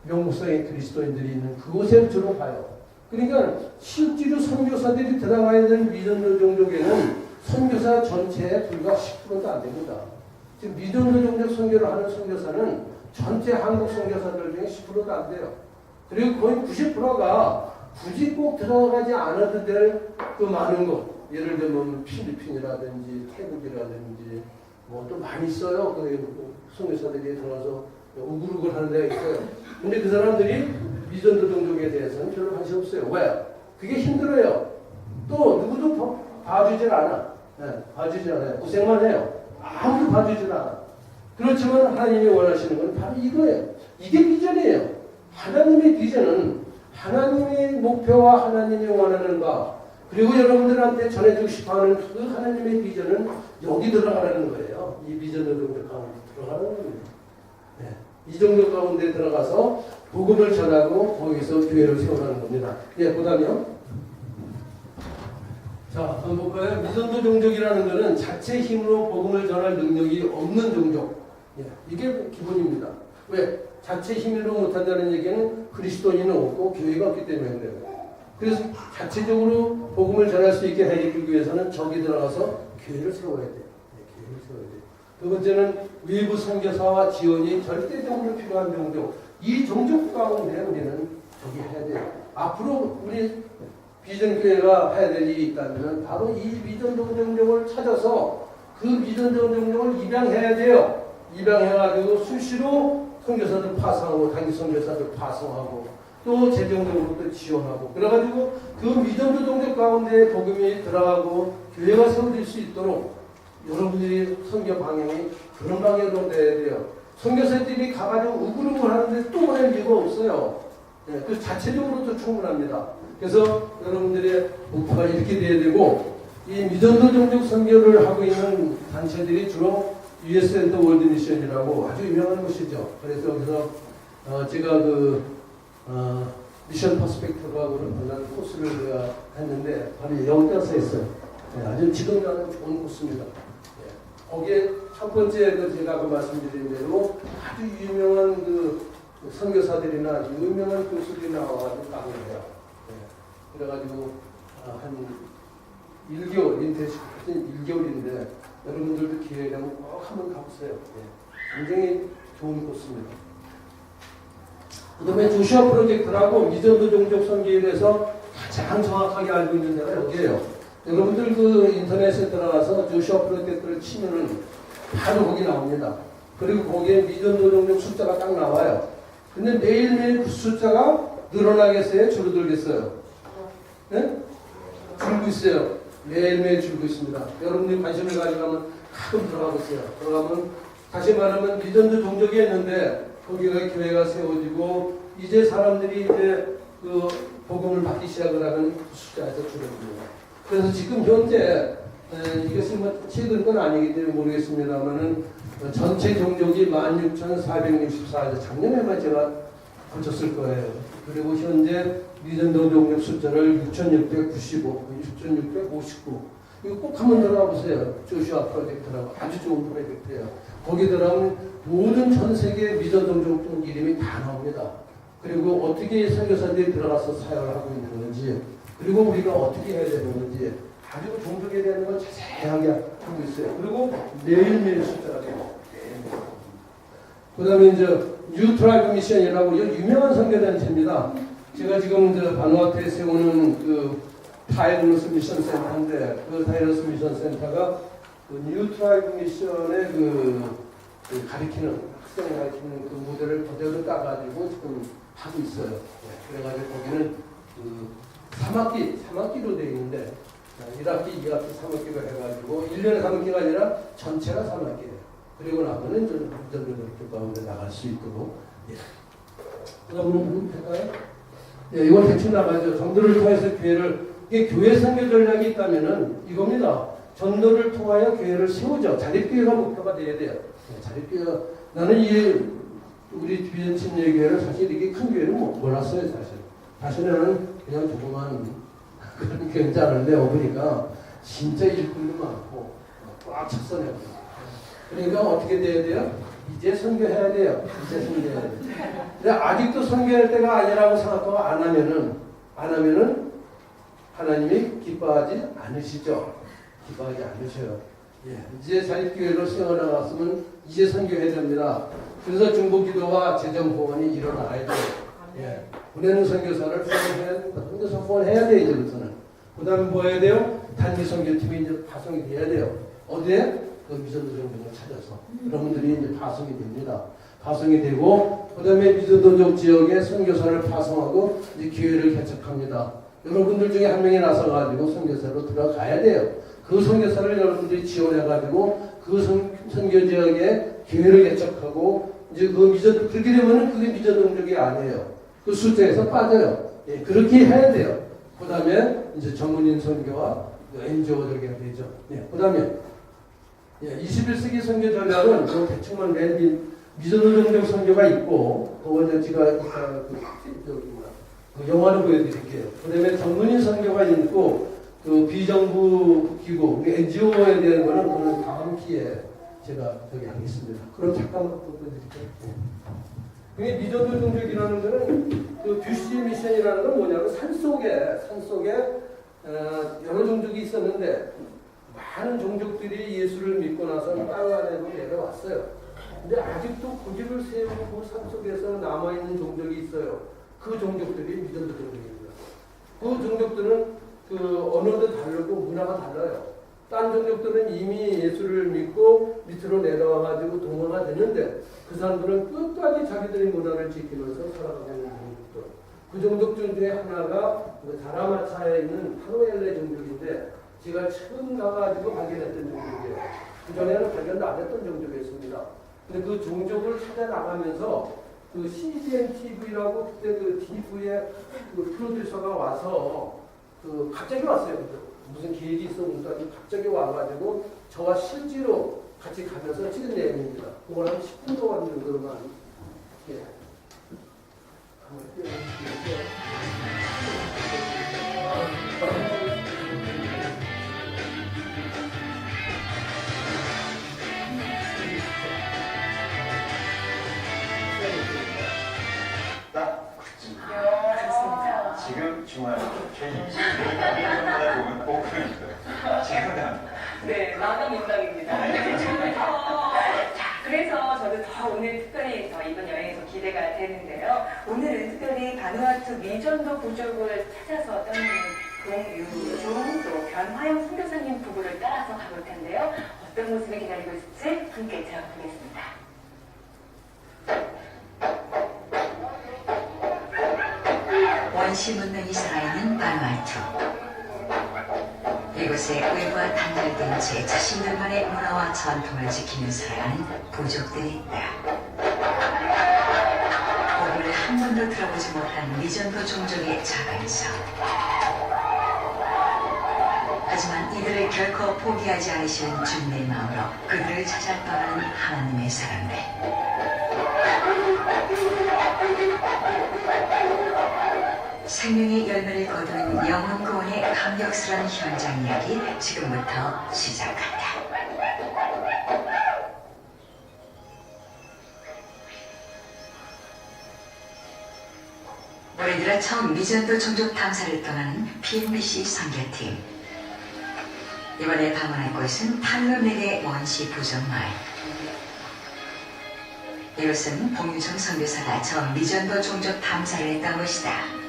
명목상의 그리스도인들이 있는 그곳에 주로 가요. 그러니까 실제로 선교사들이 들어가야 되는 미전도 종족에는 선교사 전체의 불과 10%도 안 됩니다. 지금 미전도 종족 선교를 하는 선교사는 전체 한국 선교사들 중에 10%도 안 돼요. 그리고 거의 90%가 굳이 꼭 들어가지 않아도 될 그 많은 곳, 예를 들면 필리핀이라든지 태국이라든지 뭐 또 많이 있어요. 그 선교사들이 들어가서 우글우글 하는 데가 있어요. 근데 그 사람들이 미전도 종족에 대해서는 별로 관심 없어요. 왜? 그게 힘들어요. 또 누구도 봐주질 않아. 네, 봐주질 않아요. 고생만 해요. 아무도 봐주질 않아. 그렇지만 하나님이 원하시는 건 바로 이거예요. 이게 비전이에요. 하나님의 비전은 하나님의 목표와 하나님이 원하는 바, 그리고 여러분들한테 전해주고 싶어하는 그 하나님의 비전은 여기 들어가라는 거예요. 이 비전의 종족 가운데 들어가는 겁니다. 네. 이 종족 가운데 들어가서 복음을 전하고 거기서 교회를 세우라는 겁니다. 예, 그 다음에요. 자, 한번 볼까요? 미전도 종족이라는 것은 자체 힘으로 복음을 전할 능력이 없는 종족. 예, 이게 기본입니다. 왜? 자체 힘으로 못한다는 얘기는 그리스도인은 없고 교회가 없기 때문에 그래요. 그래서 자체적으로 복음을 전할 수 있게 해주기 위해서는 저기 들어가서 교회를 세워야 돼요. 네, 교회를 세워야 돼요. 두 번째는 외부 선교사와 지원이 절대적으로 필요한 종족. 이 종족 가운데 우리는 저기 해야 돼요. 앞으로 우리 비전교회가 해야 될 일이 있다면 바로 이 미전도 종족을 찾아서 그 미전도 종족을 입양해야 돼요. 입양해가지고 수시로 선교사들 파송하고 단기 선교사들 파송하고 또 재정적으로 또 지원하고 그래가지고 그 미전도 종족 가운데 복음이 들어가고 교회가 세워질 수 있도록 여러분들이 선교 방향이 그런 방향으로 돼야 돼요. 선교사들이 가가지고 우글우글 하는데 또 보낼 이유가 없어요. 네, 그 자체적으로도 충분합니다. 그래서 여러분들의 목표가 이렇게 돼야 되고, 이 미전도 종족 선교를 하고 있는 단체들이 주로 US 앤드 월드 미션이라고 아주 유명한 곳이죠. 그래서 여기서 제가 미션 퍼스펙티브라고 그런 코스를 제가 했는데 바로 여기다 써 있어요. 네, 아주 지금 가는 좋은 코스입니다. 네, 거기에 첫 번째 제가 말씀드린 대로 아주 유명한 선교사들이나 유명한 교수들이 나와가지고 강의를 해요. 네, 그래가지고 한 1개월, 인테시프 1개월인데 여러분들도 기회가 되면 꼭 한번 가보세요. 네, 굉장히 좋은 코스입니다. 그 다음에 조슈아 프로젝트라고 미전도 종족 선교에 대해서 가장 정확하게 알고 있는 데가 여기에요. 여러분들 그 인터넷에 들어가서 조슈아 프로젝트를 치면은 바로 거기 나옵니다. 그리고 거기에 미전도 종족 숫자가 딱 나와요. 근데 매일매일 그 숫자가 늘어나겠어요? 줄어들겠어요? 네? 줄고 있어요. 매일매일 줄고 있습니다. 여러분들이 관심을 가지고 가끔 들어가 보세요. 들어가면 다시 말하면 미전도 종족이 있는데 거기가 교회가 세워지고 이제 사람들이 이제 그 복음을 받기 시작을 하면 그 숫자에서 줄어듭니다. 그래서 지금 현재 이것은 뭐 최근 건 아니기 때문에 모르겠습니다만은 전체 종족이 16,464에서 작년에만 제가 고쳤을 거예요. 그리고 현재 미전도 종족 숫자를 6,695, 6,659. 이거 꼭 한번 들어가 보세요. 조슈아 프로젝트라고 아주 좋은 프로젝트예요. 거기 들어가면 모든 전 세계 미전도 종족 이름이 다 나옵니다. 그리고 어떻게 선교사들이 들어가서 사역을 하고 있는 건지, 그리고 우리가 어떻게 해야 되는 건지 아주 종족에 대한 걸 자세하게 하고 있어요. 그리고 매일매일 숫자가 돼요. 그 다음에 이제 뉴트라이브 미션이라고 유명한 선교단체입니다. 제가 지금 바누아투에 세우는 그 타이러스 미션 센터인데 그 타이러스 미션 센터가 그 뉴트라이브 미션의 가리키는 학생을 가리키는 그 모델을 그대로 따가지고 지금 하고 있어요. 네, 그래가지고 거기는 그 3학기로 되어 있는데 1학기, 2학기, 3학기로 해가지고 1년에 3학기가 아니라 전체가 3학기예요. 그리고 나면은 전전전전 가운데 나갈 수 있도록. 예. 그다음에 할까요? 예, 이건 대충 나가죠. 전도를 통해서 이게 교회 선교 전략이 있다면은 이겁니다. 전도를 통하여 교회를 세우죠. 자립교회가 목표가 돼야 돼요. 네, 자립교회가 나는 우리 비전침례 교회를 사실 이게 큰 교회는 몰랐어요, 사실. 사실은 그냥 조그만 그런 교회인 줄 알았는데 보니까 진짜 일꾼도 많고 꽉 찼어요. 그러니까 어떻게 돼야 돼요? 이제 선교해야 돼요. 이제 선교해야 돼요. 근데 아직도 선교할 때가 아니라고 생각하고 안 하면은 안 하면은 하나님이 기뻐하지 않으시죠. 기뻐하지 않으셔요. 예, 이제 자립교회로 세워나갔으면 이제 선교해야 됩니다. 그래서 중보기도와 재정보원이 일어나야 돼요. 예, 보내는 선교사를 후원해야 됩니다. 선교사 후원해야 돼요, 이제부터는. 그 다음에 뭐 해야 돼요? 단기 선교팀이 이제 파송이 돼야 돼요. 어디에? 그 미전도 정도를 찾아서. 여러분들이 이제 파송이 됩니다. 파송이 되고, 그 다음에 미전도적 지역에 선교사를 파송하고, 이제 교회를 개척합니다. 여러분들 중에 한 명이 나서가지고 선교사로 들어가야 돼요. 그 선교사를 여러분들이 지원해가지고, 그 선교 지역에 교회를 개척하고, 이제 그 미전, 그렇게 되면은 그게 미전동적이 아니에요. 그 숫자에서 빠져요. 예, 그렇게 해야 돼요. 그 다음에 이제 전문인 선교와 NGO들이 되죠. 예, 그 다음에 21세기 선교 전략은 그 대충만 미전도적 선교가 있고, 그거 제가 그 영화를 보여드릴게요. 그 다음에 전문인 선교가 있고, 그 비정부 기구, NGO에 대한 거는 그는 다음 기회에 제가 저기 하겠습니다. 그럼 잠깐만 보여드릴게요. 그게 미전도 종족이라는 거는 그 뷰시 미션이라는 건 뭐냐면 산속에 여러 종족이 있었는데 많은 종족들이 예수를 믿고 나서 땅 안으로 내려왔어요. 근데 아직도 고집을 세우고 그 산속에서 남아있는 종족이 있어요. 그 종족들이 미전도 종족입니다. 그 종족들은 그 언어도 다르고 문화가 달라요. 딴 종족들은 이미 예수를 믿고 밑으로 내려와가지고 동화가 되는데 그 사람들은 끝까지 자기들의 문화를 지키면서 살아가고 있는 종족들. 그 종족 중에 하나가 그 다라마차에 있는 파로엘레 종족인데 제가 처음 가가지고 발견했던 종족이에요. 그전에는 발견도 안 했던 종족이었습니다. 근데 그 종족을 찾아 나가면서 그 CGN TV라고 그때 그 TV에 그 프로듀서가 와서 그 갑자기 왔어요. 무슨 계획이 있었는지 갑자기 와가지고 저와 실제로 같이 가면서 찍은 내용입니다. 그걸 한 10분 동안 정도만 한번 띄워주시겠어요? 지금 정말 최인식 대감을 보면 꼭 지금 네, 마감 인상입니다. 자, 그래서 저도 더 오늘 특별히 더 이번 여행에서 기대가 되는데요. 오늘은 특별히 바누아투 미전도 부족을 찾아서 떠나는 공유종 또 변화영 선교사님 부부를 따라서 가볼 텐데요. 어떤 모습이 기다리고 있을지 함께 들어보겠습니다. 원시 문명이 살아있는 바누아투. 이곳에 외부와 단절된 채 자신들만의 문화와 전통을 지키며 살아가는 부족들이 있다. 고구를 한 번도 들어보지 못한 미전도 종족의 작은 성. 하지만 이들을 결코 포기하지 않으시는 주님의 마음으로 그들을 찾아 떠나는 하나님의 사람들. 생명의 열매를 거두는 영혼 구원의 감격스러운 현장 이야기 지금부터 시작한다. 올해 들어 처음 미전도 종족 탐사를 떠나는 PNBC 선교팀. 이번에 방문할 곳은 탈로넬의 원시 부족마을. 이곳은 봉유정 선교사가 처음 미전도 종족 탐사를 했던 곳이다.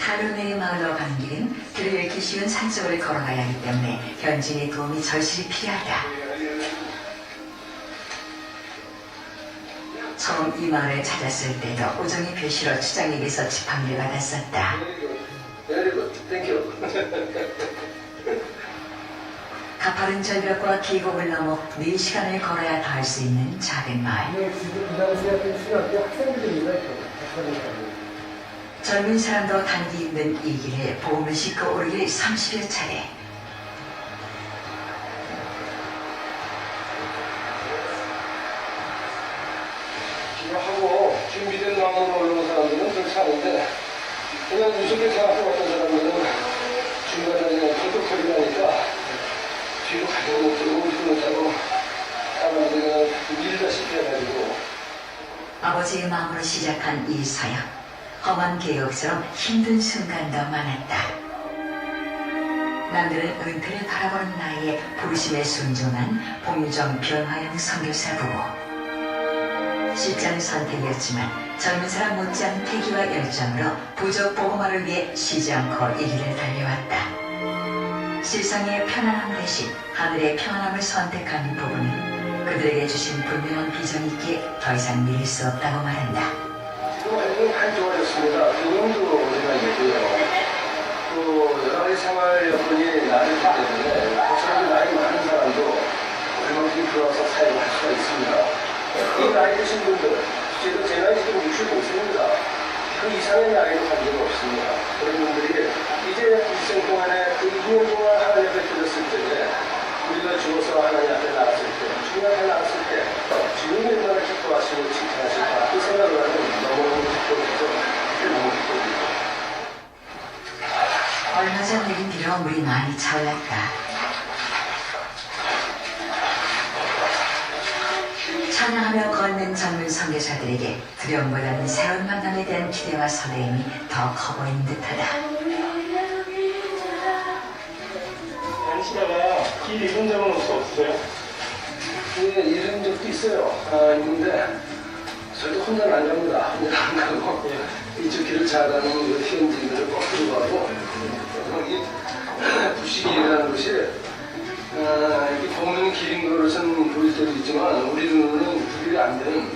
타르네의 마을로 가는 길은 길을 잃기 쉬운 산속을 걸어가야 하기 때문에 현지인의 도움이 절실히 필요하다. 처음 이 마을을 찾았을 때도 우정의 표시로 추장에게서 지팡이를 받았었다. 가파른 절벽과 계곡을 넘어 4시간을 걸어야 닿을 수 있는 작은 마을. 그 당시에 신학교 학생들입니다. 젊은 사람도 다니기 힘든 이 길에 보험을 싣고 오르길 30여 차례. 하고 준비된 마음으로 올라온 사람들은 그렇지 않은데 그냥 우습게 생각하고 왔던 사람들은 중간에 그냥 털떡거리니까 뒤로 가지고 못 들고 뒤로 못하고 사람들이 아버지의 마음으로 시작한 이 사역. 험한 계곡처럼 힘든 순간도 많았다. 남들은 은퇴를 바라보는 나이에 부르심에 순종한 봉유정 변화영 선교사 부부. 쉽지 않은 선택이었지만 젊은 사람 못지않은 패기와 열정으로 부족 복음화를 위해 쉬지 않고 이 길을 달려왔다. 세상의 편안함 대신 하늘의 평안함을 선택한 부부는 그들에게 주신 분명한 비전이 있기에 더 이상 미룰 수 없다고 말한다. 지금 완전히 많이 좋아졌습니다. 돈도 우리가 있고요. 또 여러 가지 생활 여건이 나아졌기 때문에 그 사람이 나이 많은 사람도 얼마든지 들어와서 사용을 할 수가 있습니다. 이 나이 드신 분들, 지금 제 나이 지금 65세입니다. 그 이상의 나이도 가진 적 없습니다. 그런 분들이 이제 일생 동안에 그 2년 동안 하나님 앞에 드렸을 때 우리가 죽어서 하나님 앞에 나왔을 때, 주님 앞에 나왔을 때 주님이 얼마나 기뻐하시고 칭찬하실까 그 생각을 하면 너무너무 기뻐지죠. 너무 기뻐지죠. 얼마 전 내린 비로 물이 많이 차올랐다. 찬양하며 걷는 젊은 선교사들에게 두려움보다는 새로운 만남에 대한 기대와 설렘이 더 커 보이는 듯하다. 다니시다가 길 잃은 적은 혹시 없으세요? 예, 이런 적도 있어요. 있는데 저희도 혼자는 안 갑니다. 혼자 안 가고 이쪽 길을 잘 가는 그 현지인들을 꼭 들어가고 여기 부시길이라는 곳이 이렇게 보면 길인 것은 보일 때도 있지만 우리 눈은 구별이 안 되는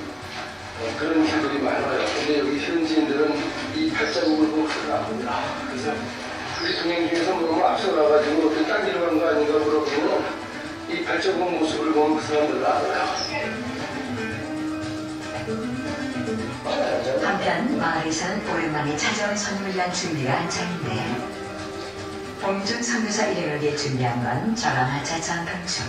그런 길들이 많아요. 근데 여기 현지인들은 이 발자국을 보고 들어갑니다. 그래서 우리 동행 중에서 너무 앞서가가지고 어떤 딴 길로 간 거 아닌가 물어보면 이 발자국 모습을 보면 그 사람들도 알아요. 한편 마을에서는 오랜만에 찾아온 손님을 위한 준비가 한창인데 봉준 선교사 일행을 위해 준비한 건 저렴하자 전통주.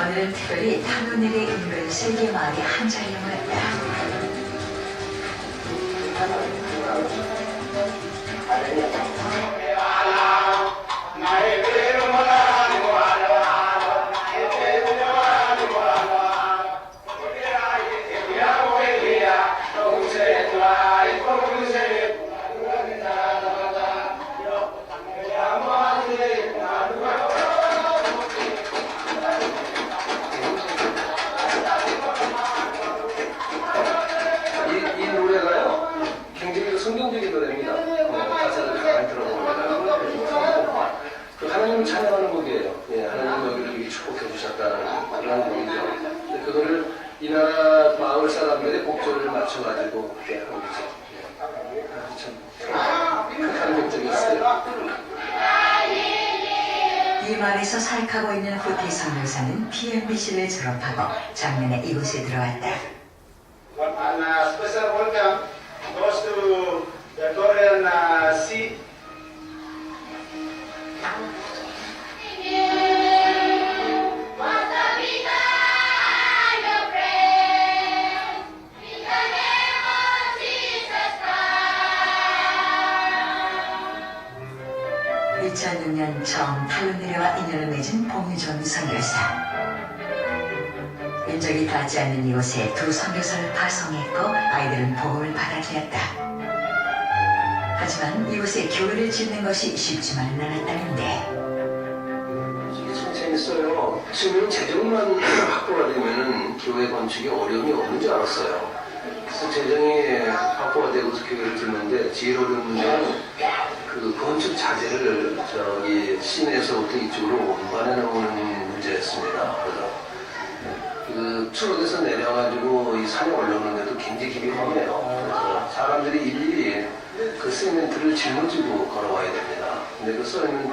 오늘은 특별히 탄원일에 인근 세계 마을이 한 자리에 모였다. 이 노래가요, 굉장히 성경적인 노래입니다. 가사를 가만히 들어보면 그 하나님을 찬양하는 곡이에요. 예, 하나님 여기를 이렇게 축복해 주셨다는 그런 곡이죠. 근데 그거를 이 나라 마을 사람들의 곡조를 맞춰가지고 이렇게 하는 거죠. 참 극한 곡적이었어요. 이 마을에서 사역하고 있는 후티 선교사는 PMBC를 졸업하고 작년에 이곳에 들어왔다. And special welcome goes to the Korean Sea. 이 2006년 처음 탈루미래와 인연을 맺은 봉유정 선교사. 인적이 닿지 않는 이곳에 두 선교사를 파송했고 아이들은 복음을 받아들였다. 하지만 이곳에 교회를 짓는 것이 쉽지만은 않았다는데 이게 참 재밌어요. 처음에는 재정만 확보가 되면은 교회 건축에 어려움이 없는 줄 알았어요. 그래서 재정이 확보가 되고서 교회를 짓는데 제일 어려운 문제는 그 건축 자재를 저기 시내에서부터 이쪽으로 운반해 나오는 문제였습니다. 그래서 그 추락에서 내려가지고 이 산에 올라오는데도 굉장히 길이 험해요. 그래서 사람들이 일일이 그 세멘트를 짊어지고 걸어와야 됩니다. 근데 그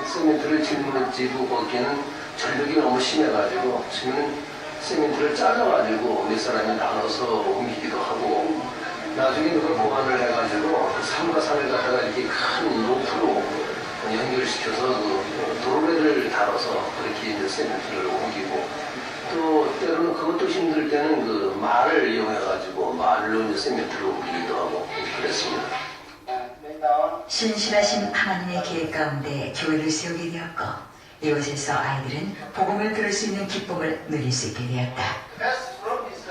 세멘트를 짊어지고 걷기는 전력이 너무 심해가지고 처음에는 세멘트를 잘라가지고 몇 사람이 나눠서 옮기기도 하고 나중에 그걸 보관을 해가지고 산과 산을 갖다가 이렇게 큰 로프로 연결시켜서 그 도로배를 달아서 그렇게 이제 세멘트를 옮기고 또 때로는 그것도 힘들 때는 그 말을 이용해가지고 말로 이제 세멘트를 옮기기도 하고 그랬습니다. 신실하신 하나님의 계획 가운데 교회를 세우게 되었고 이곳에서 아이들은 복음을 들을 수 있는 기쁨을 누릴 수 있게 되었다. First from is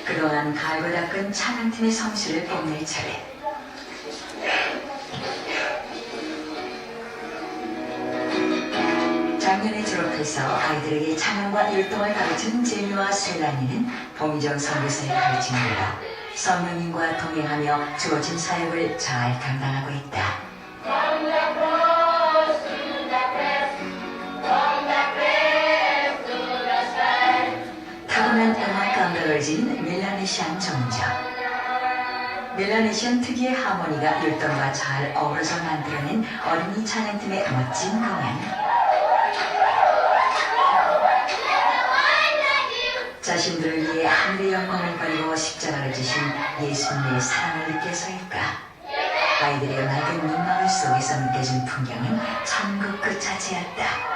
그동안 갈고 닦은 찬양팀의 성실을 뽐낼 차례. 작년에 졸업해서 아이들에게 찬양과 율동을 가르치는 제니와 쇠란이는 봉희정 선교사의 가르침대로 성령님과 동행하며 주어진 사역을 잘 감당하고 있다. 타고난 음악 감각을 지닌 멜라네시안 종족. 멜라네시안 특유의 하모니가 율동과 잘 어우러져 만들어낸 어린이 찬양팀의 멋진 공연. 자신들을 위해 하늘의 영광을 버리고 십자가를 지신 예수님의 사랑을 느껴서일까? 아이들의 맑은 눈망울 속에서 느껴진 풍경은 천국 그 자체였다.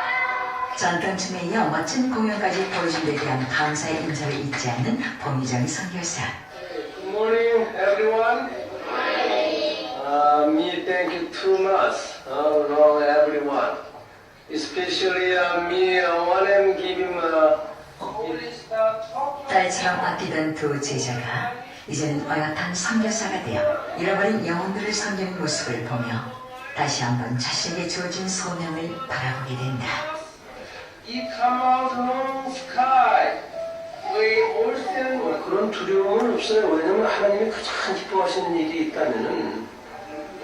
전통춤에 이어 멋진 공연까지 보여준 데 대한 감사의 인사를 잊지 않는 봉희정 선교사. Good morning, everyone. Me thank you too much, wrong everyone. Especially me, want to give him 딸처럼 아끼던 두 제자가 이제는 어엿한 선교사가 되어 잃어버린 영혼들을 섬기는 모습을 보며 다시 한번 자신에게 주어진 소명을 바라보게 된다. He come out among sky. We all stand. 그런 두려움은 없어요. 왜냐면 하나님이 가장 기뻐하시는 일이 있다면은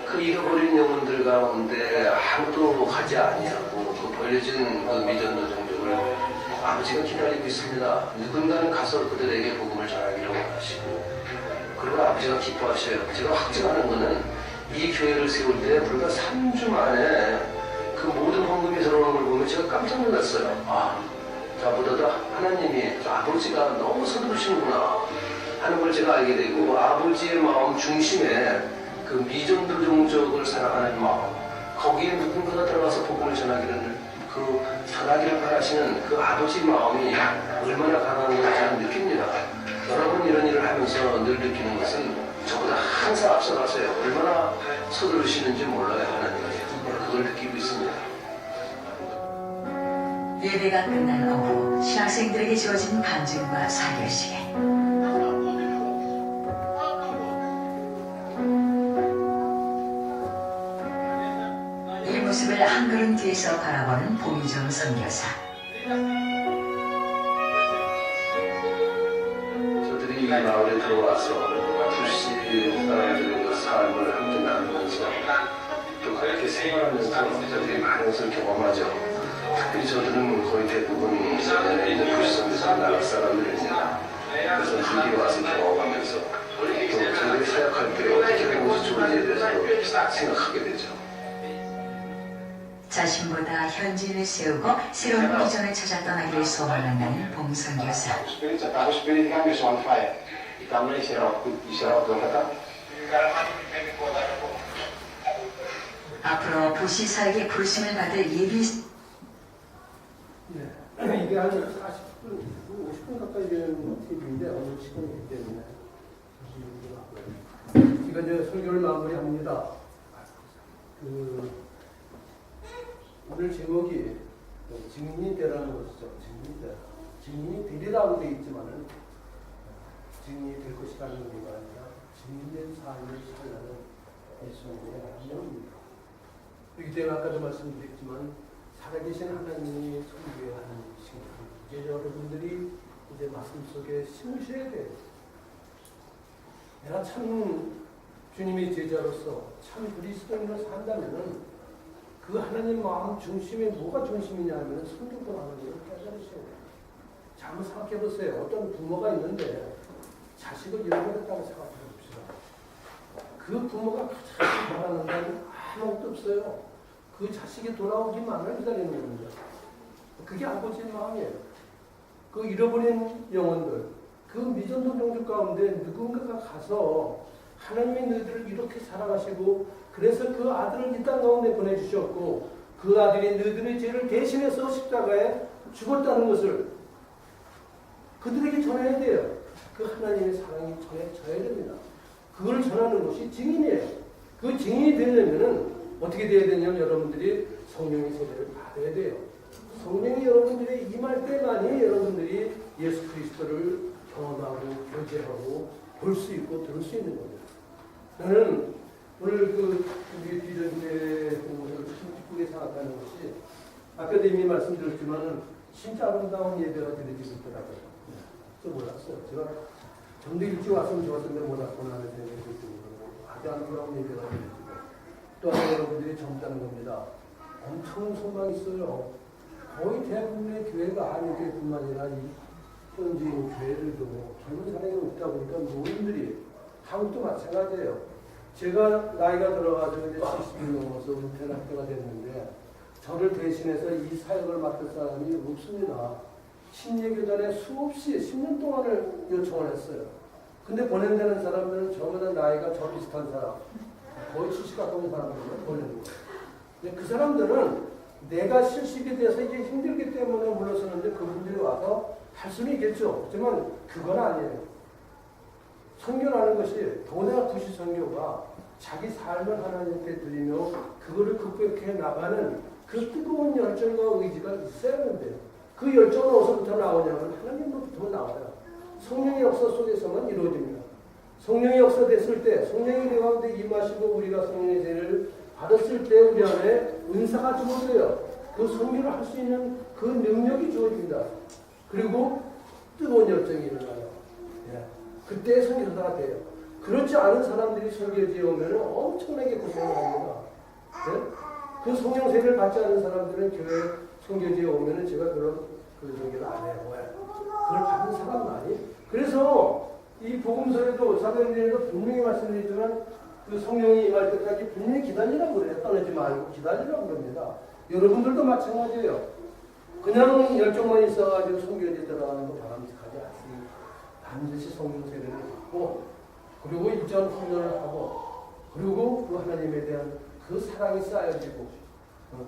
그 잃어버린 영혼들 가운데 아무도 가지 아니하고 그 버려진 그 미전도 종족을 아버지가 기다리고 있습니다. 누군가는 가서 그들에게 복음을 전하기를 원하시고 그리고 아버지가 기뻐하셔요. 제가 확증하는 거는 이 교회를 세울 때 불과 3주 만에 그 모든 헌금이 들어오는 걸 보면 제가 깜짝 놀랐어요. 아, 저보다도 하나님이 아버지가 너무 서두르시는구나 하는 걸 제가 알게 되고 아버지의 마음 중심에 그 미전도 종족을 사랑하는 마음 거기에 누군가가 들어가서 복음을 전하기를 바라시는 그 아버지 마음이 얼마나 강한 걸 저는 느낍니다. 여러분 이런 일을 하면서 늘 느끼는 것은 저보다 항상 앞서가세요. 얼마나 서두르시는지 몰라요 하나님이. 그걸 느끼고 있습니다. 예배가 끝난 오후 신학생들에게 주어진 간증과 사교 시간. 이 모습을 한 걸음 뒤에서 바라보는 봉희정 선교사. 저들이 이 마을에 들어와서 불씨 사람들의 그 삶을 함께 나누면서 또 그렇게 생활하면서 저들이 많은 것을 경험하죠. 특히 저들은 거의 대부분 예전에 이제 불시선에서 나갈 사람들입니다. 그래서 여기 와서 경험하면서 또 저들이 사역할 때 어떻게 하는 것이 좋은지에 대해서 생각하게 되죠. 자신보다 현지인을 세우고 새로운 비전을 찾아 떠나기를 소망한다는 봉선교사. Tahu spirit kami is on fire. Kami isyarat doon kata. 앞으로 부시 사역의 부르심을 받을 예비. 네. 이게 한 40분, 50분 가까이 되는 TV인데 오늘 시간이기 때문에 제가 이제 설교를 마무리합니다. 오늘 제목이 증인이 되라는 것이죠. 증인이 되라. 증인이 되리라고 되어 있지만은 증인이 될 것이라는 의미가 아니라 증인된 삶을 살라는 예수님의 명령입니다. 그렇기 때문에 아까도 말씀드렸지만 살아계신 하나님이 선교하는 시간, 이제 여러분들이 이제 말씀 속에 심으셔야 돼요. 내가 참 주님의 제자로서 참 그리스도인으로 산다면은 그 하나님 마음 중심에 뭐가 중심이냐 하면 성경도라는 것을 깨달으셔야 돼요. 잘못 생각해 보세요. 어떤 부모가 있는데 자식을 잃어버렸다고 생각해 봅시다. 그 부모가 가장 바라는 건 아무것도 없어요. 그 자식이 돌아오기만을 기다리는 겁니다. 그게 아버지의 마음이에요. 그 잃어버린 영혼들, 그 미전도 종족 가운데 누군가가 가서 하나님이 너희들을 이렇게 사랑하시고 그래서 그 아들을 이 땅 가운데 보내주셨고 그 아들이 너희들의 죄를 대신해서 십자가에 죽었다는 것을 그들에게 전해야 돼요. 그 하나님의 사랑이 전해져야 됩니다. 그걸 전하는 것이 증인이에요. 그 증인이 되려면은 어떻게 돼야 되냐면 여러분들이 성령의 세례를 받아야 돼요. 성령이 여러분들이 임할 때만이 여러분들이 예수 그리스도를 경험하고 교제하고 볼 수 있고 들을 수 있는 겁니다. 저는 오늘 우리 비전교회 공부를 참 기쁘게 생각하는 것이 아까도 이미 말씀드렸지만 진짜 아름다운 예배가 드려지고 있더라고요. 저 몰랐어요. 제가 좀 더 일찍 왔으면 좋았을 텐데 못 왔구나 하는 생각이 들고 아주 아름다운 예배가 드려지고 또 하나 여러분들이 젊다는 겁니다. 엄청 소망이 있어요. 거의 대부분의 교회가 아니게뿐만 아니라 이 현지 교회들도 젊은 사람이 없다 보니까 노인들이 한국도 마찬가지예요. 제가 나이가 들어가지고 이제 70이 넘어서 은퇴를 할 때가 됐는데 저를 대신해서 이 사역을 맡을 사람이 없습니다. 신예교단에 수없이 10년 동안을 요청을 했어요. 근데 보낸다는 사람들은 저보다 나이가 저 비슷한 사람, 거의 70 가까운 사람들을 보내는 거예요. 근데 그 사람들은 내가 70이 돼서 이게 힘들기 때문에 물러서는데 그분들이 와서 할 수는 있겠죠. 하지만 그건 아니에요. 선교라는 것이 도나 구시 선교가 자기 삶을 하나님께 드리며 그거를 극복해 나가는 그 뜨거운 열정과 의지가 있어야 하는데요. 그 열정은 어디서부터 나오냐면 하나님으로부터 나와요. 성령의 역사 속에서만 이루어집니다. 성령의 역사 됐을 때 성령이 우리 가운데 임하시고 우리가 성령의 세례를 받았을 때 우리 안에 은사가 주어져요. 그 선교를 할 수 있는 그 능력이 주어집니다. 그리고 뜨거운 열정이 일어나요. 예. 그때 선교사가 돼요. 그렇지 않은 사람들이 설교지에 오면 엄청나게 고생을 합니다. 예? 그 성령 세례를 받지 않은 사람들은 교회 선교지에 오면 제가 그런 설교를 안 해요. 왜? 그걸 받는 사람만이. 그래서 이 복음서에도 사도행전에도 분명히 말씀드리지만 그 성령이 임할 때까지 분명히 기다리라고 그래요. 떠나지 말고 기다리라고 그럽니다. 여러분들도 마찬가지예요. 그냥 열정만 있어가지고 성교지에 들어가는 거 바람직하지 않습니다. 반드시 성령 세례를 받고 그리고 일전 훈련을 하고 그리고 그 하나님에 대한 그 사랑이 쌓여지고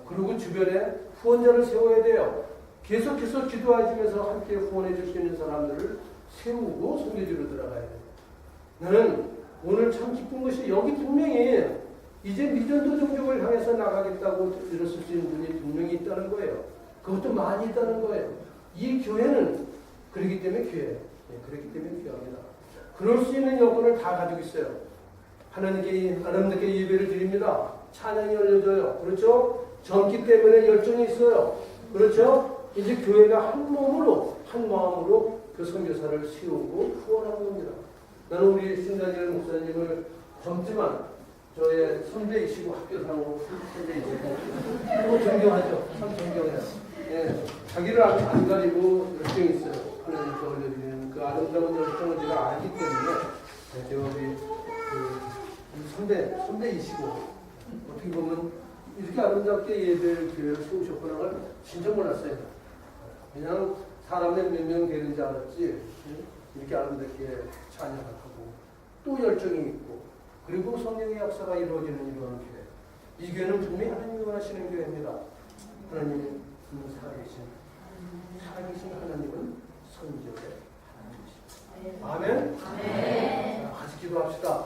그리고 주변에 후원자를 세워야 돼요. 계속해서 기도하시면서 함께 후원해 줄 수 있는 사람들을 세우고 성교지로 들어가야 돼요. 나는 오늘 참 기쁜 것이 여기 분명히 이제 미전도 종족을 향해서 나가겠다고 들었을 수 있는 분이 분명히 있다는 거예요. 그것도 많이 있다는 거예요. 이 교회는 그렇기 때문에 교회예요. 네, 그렇기 때문에 귀합니다. 그럴 수 있는 여건을 다 가지고 있어요. 하나님께 예배를 드립니다. 찬양이 열려져요. 그렇죠? 젊기 때문에 열정이 있어요. 그렇죠? 이제 교회가 한 몸으로 한 마음으로 그 선교사를 세우고 후원하는 겁니다. 나는 우리 신다니엘 목사님을 젊지만 저의 선배이시고 학교상으로 선배이시고 그리고 존경하죠. 참 존경해요. 예, 자기를 안 가리고 열정이 있어요. 하나님께 올려드리는 그 아름다운 열정을 제가 알기 때문에 제가 우리 선배이시고 어떻게 보면 이렇게 아름답게 예배를 교회를 세우셨구나 걸 진짜 몰랐어요. 그냥 사람의 몇 명 되는 줄 알았지 이렇게 아름답게 찬양을 하고 또 열정이 있고 그리고 성령의 역사가 이루어지는 이러한 교회. 이 교회는 분명히 하나님이 원하시는 교회입니다. 하나님은 살아계신 하나님은 선지자의 하나님이십니다. 아멘? 아멘. 같이 기도합시다.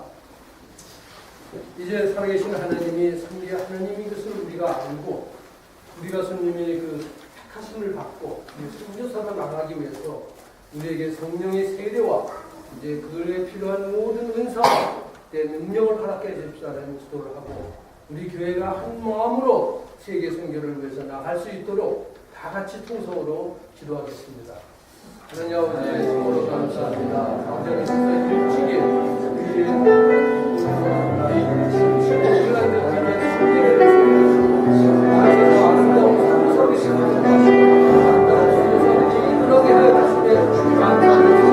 이제 살아계신 하나님이 선지의 하나님인 것을 우리가 알고 우리가 선님의 그 택하심을 받고 선교사가 나가기 위해서 우리에게 성령의 세례와 이제 그에 필요한 모든 은사와 능력을 허락해 주십시오라는 기도를 하고 우리 교회가 한 마음으로 세계 선교를 위해서 나갈 수 있도록 다 같이 통성으로 기도하겠습니다. 하나님 아버지 정말로 감사합니다. 완전히 일찍이 아름다운 서비스를 그러게 하여 주시고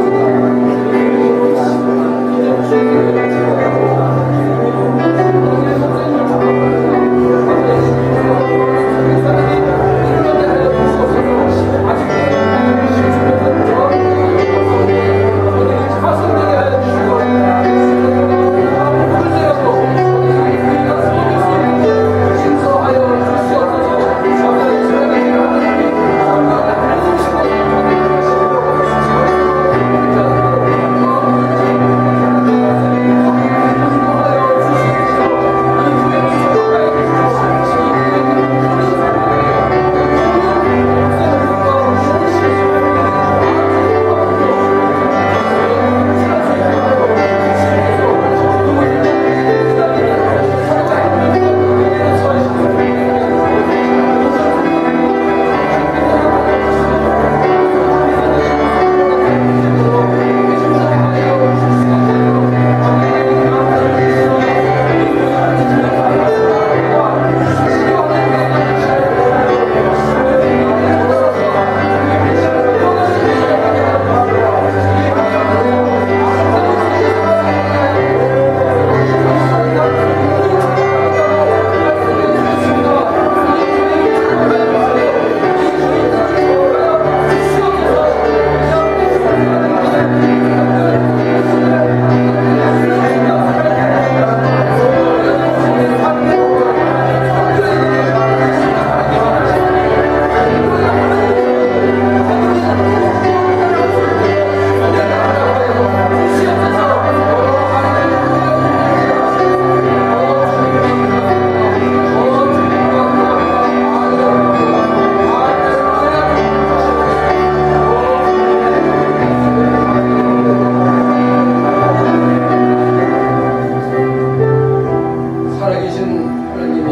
살아계신 하나님이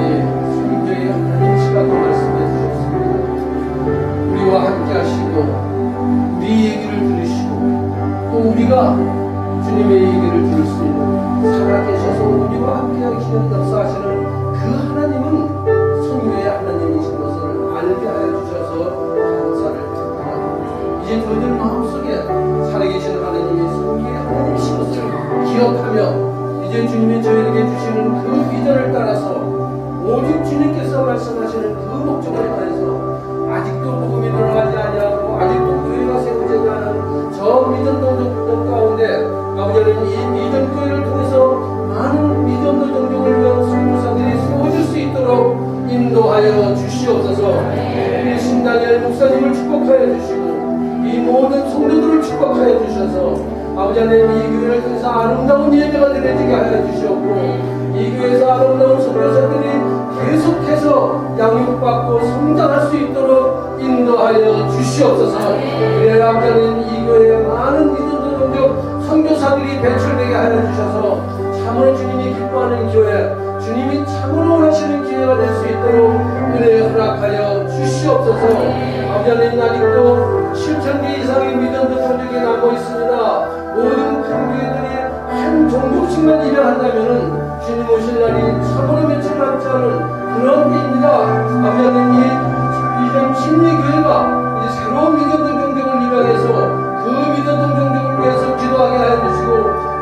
성경의 하나님이시라고 말씀해 주셨습니다. 우리와 함께 하시고 우리 얘기를 들으시고 또 우리가 주님의 얘기를 들을 수 있는 살아계셔서 우리와 함께 하시는 역사하시는 그 하나님은 성경의 하나님이신 것을 알게 하여 주셔서 감사를 드립니다. 이제 저희들 마음속에 살아계신 하나님이 성경의 하나님이신 것을 기억하며 이제 주님이 저희에게 주시는 그 비전을 따라서 오직 주님께서 말씀하시는 그 목적을 향해서 아직도 복음이 들어가지 아니하고 아직도 교회가 세워지지 않은 저 믿음 동족 가운데 아버지는 이 믿음 교회를 통해서 많은 믿음의 동족을 위한 선교사들이 세워질 수 있도록 인도하여 주시옵소서. 우리 신당의 목사님을 축복하여 주시고 이 모든 성도들을 축복하여 주셔서 아버지 하나님 이 교회를 통해서 아름다운 예배가 드려지게 하여 주시옵고 이 교회에서 아름다운 선교사들이 계속해서 양육받고 성장할 수 있도록 인도하여 주시옵소서. 그래 아버지 하나님 이 교회에 많은 믿음의 동족 선교사들이 배출되게 하여 주셔서 참으로 주님이 기뻐하는 교회 주님이 참으로 원하시는 기회가 될 수 있도록 은혜 허락하여 주시옵소서. 아버지 하나님 아직도 7,000개 이상의 믿음의 동족이 남아 있습니다. 모든 교회들이 한 종족씩만 입양한다면 주님 오실 날이 참으로 며칠 남지 않은 그런 때입니다. 아버지 하나님 이 심리교회가 이제 새로운 믿음의 동족을 입양해서 그 믿음의 동족을 위해서 기도하게 하여 주시고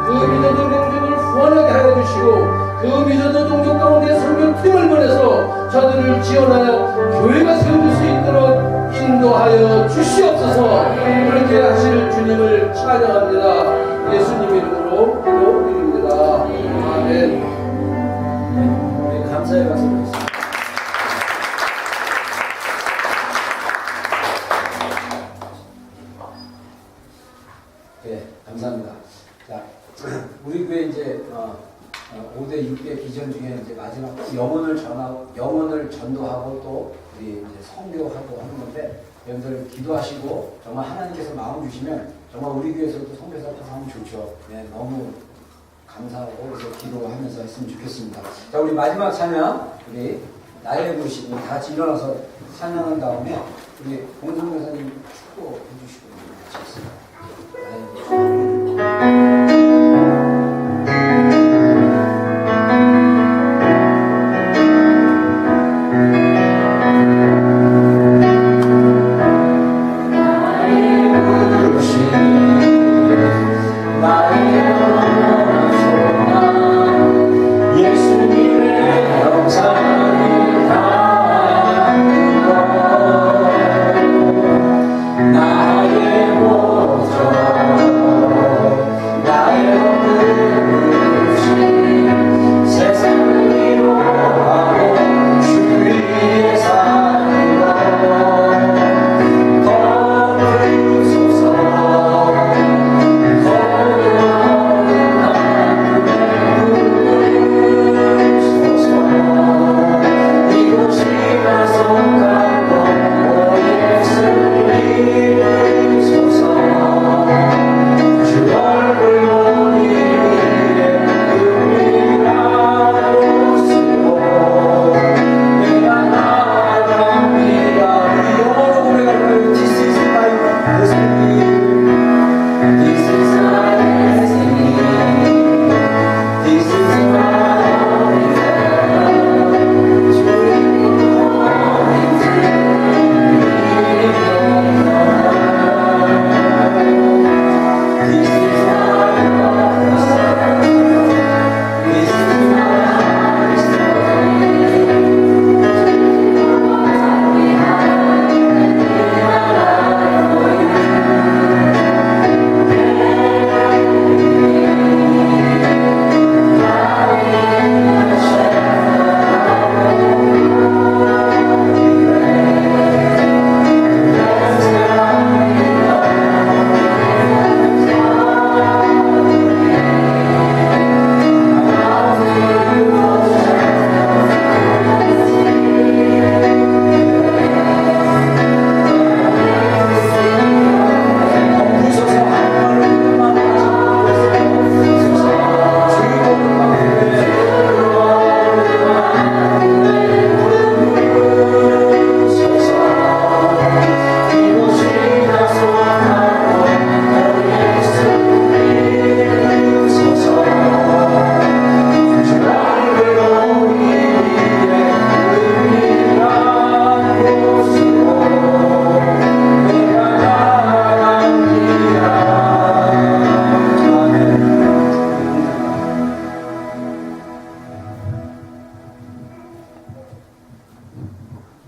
그 믿음의 동족을 후원하게 하여 주시고 그 믿음의 동족 가운데 선교팀을 보내서 저들을 지원하여 교회가 세워질 수 있도록 인도하여 주시옵소서. 그렇게 하실 주님을 찬양합니다. 예수님 이름으로 기도드립니다. 아멘. 우리 감사의 박수 드리겠습니다. 네, 감사합니다. 자, 우리 교회 이제 5대 6대 비전 중에 이제 마지막 영혼을 전도하고 또 우리 이제 선교하고 하는 건데 여러분들 기도하시고 정말 하나님께서 마음 주시면 정말 우리 교회에서도 선교사 파송하면 좋죠. 네, 너무 감사하고 그래서 기도하면서 했으면 좋겠습니다. 자, 우리 마지막 찬양 우리 나의 부르시고 다 같이 일어나서 찬양한 다음에 우리 공성 교사님 축복해 주시고 마치겠습니다. 나의 부르시고. 나의 목적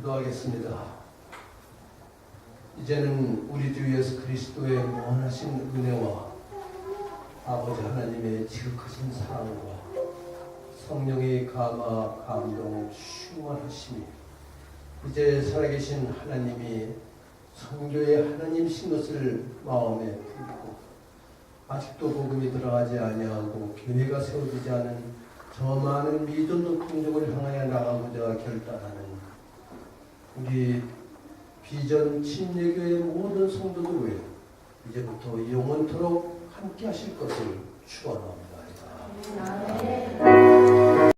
기도하겠습니다. 이제는 우리 주 예수 그리스도의 무한하신 은혜와 아버지 하나님의 지극하신 사랑과 성령의 감화, 감동, 충만하심이 이제 살아계신 하나님이 성교의 하나님이신 것을 마음에 품고 아직도 복음이 들어가지 아니하고 교회가 세워지지 않은 저 많은 미전도 풍족을 향하여 나가고자 결단하는 우리 비전 침례교의 모든 성도들 외에 이제부터 영원토록 함께 하실 것을 축원합니다.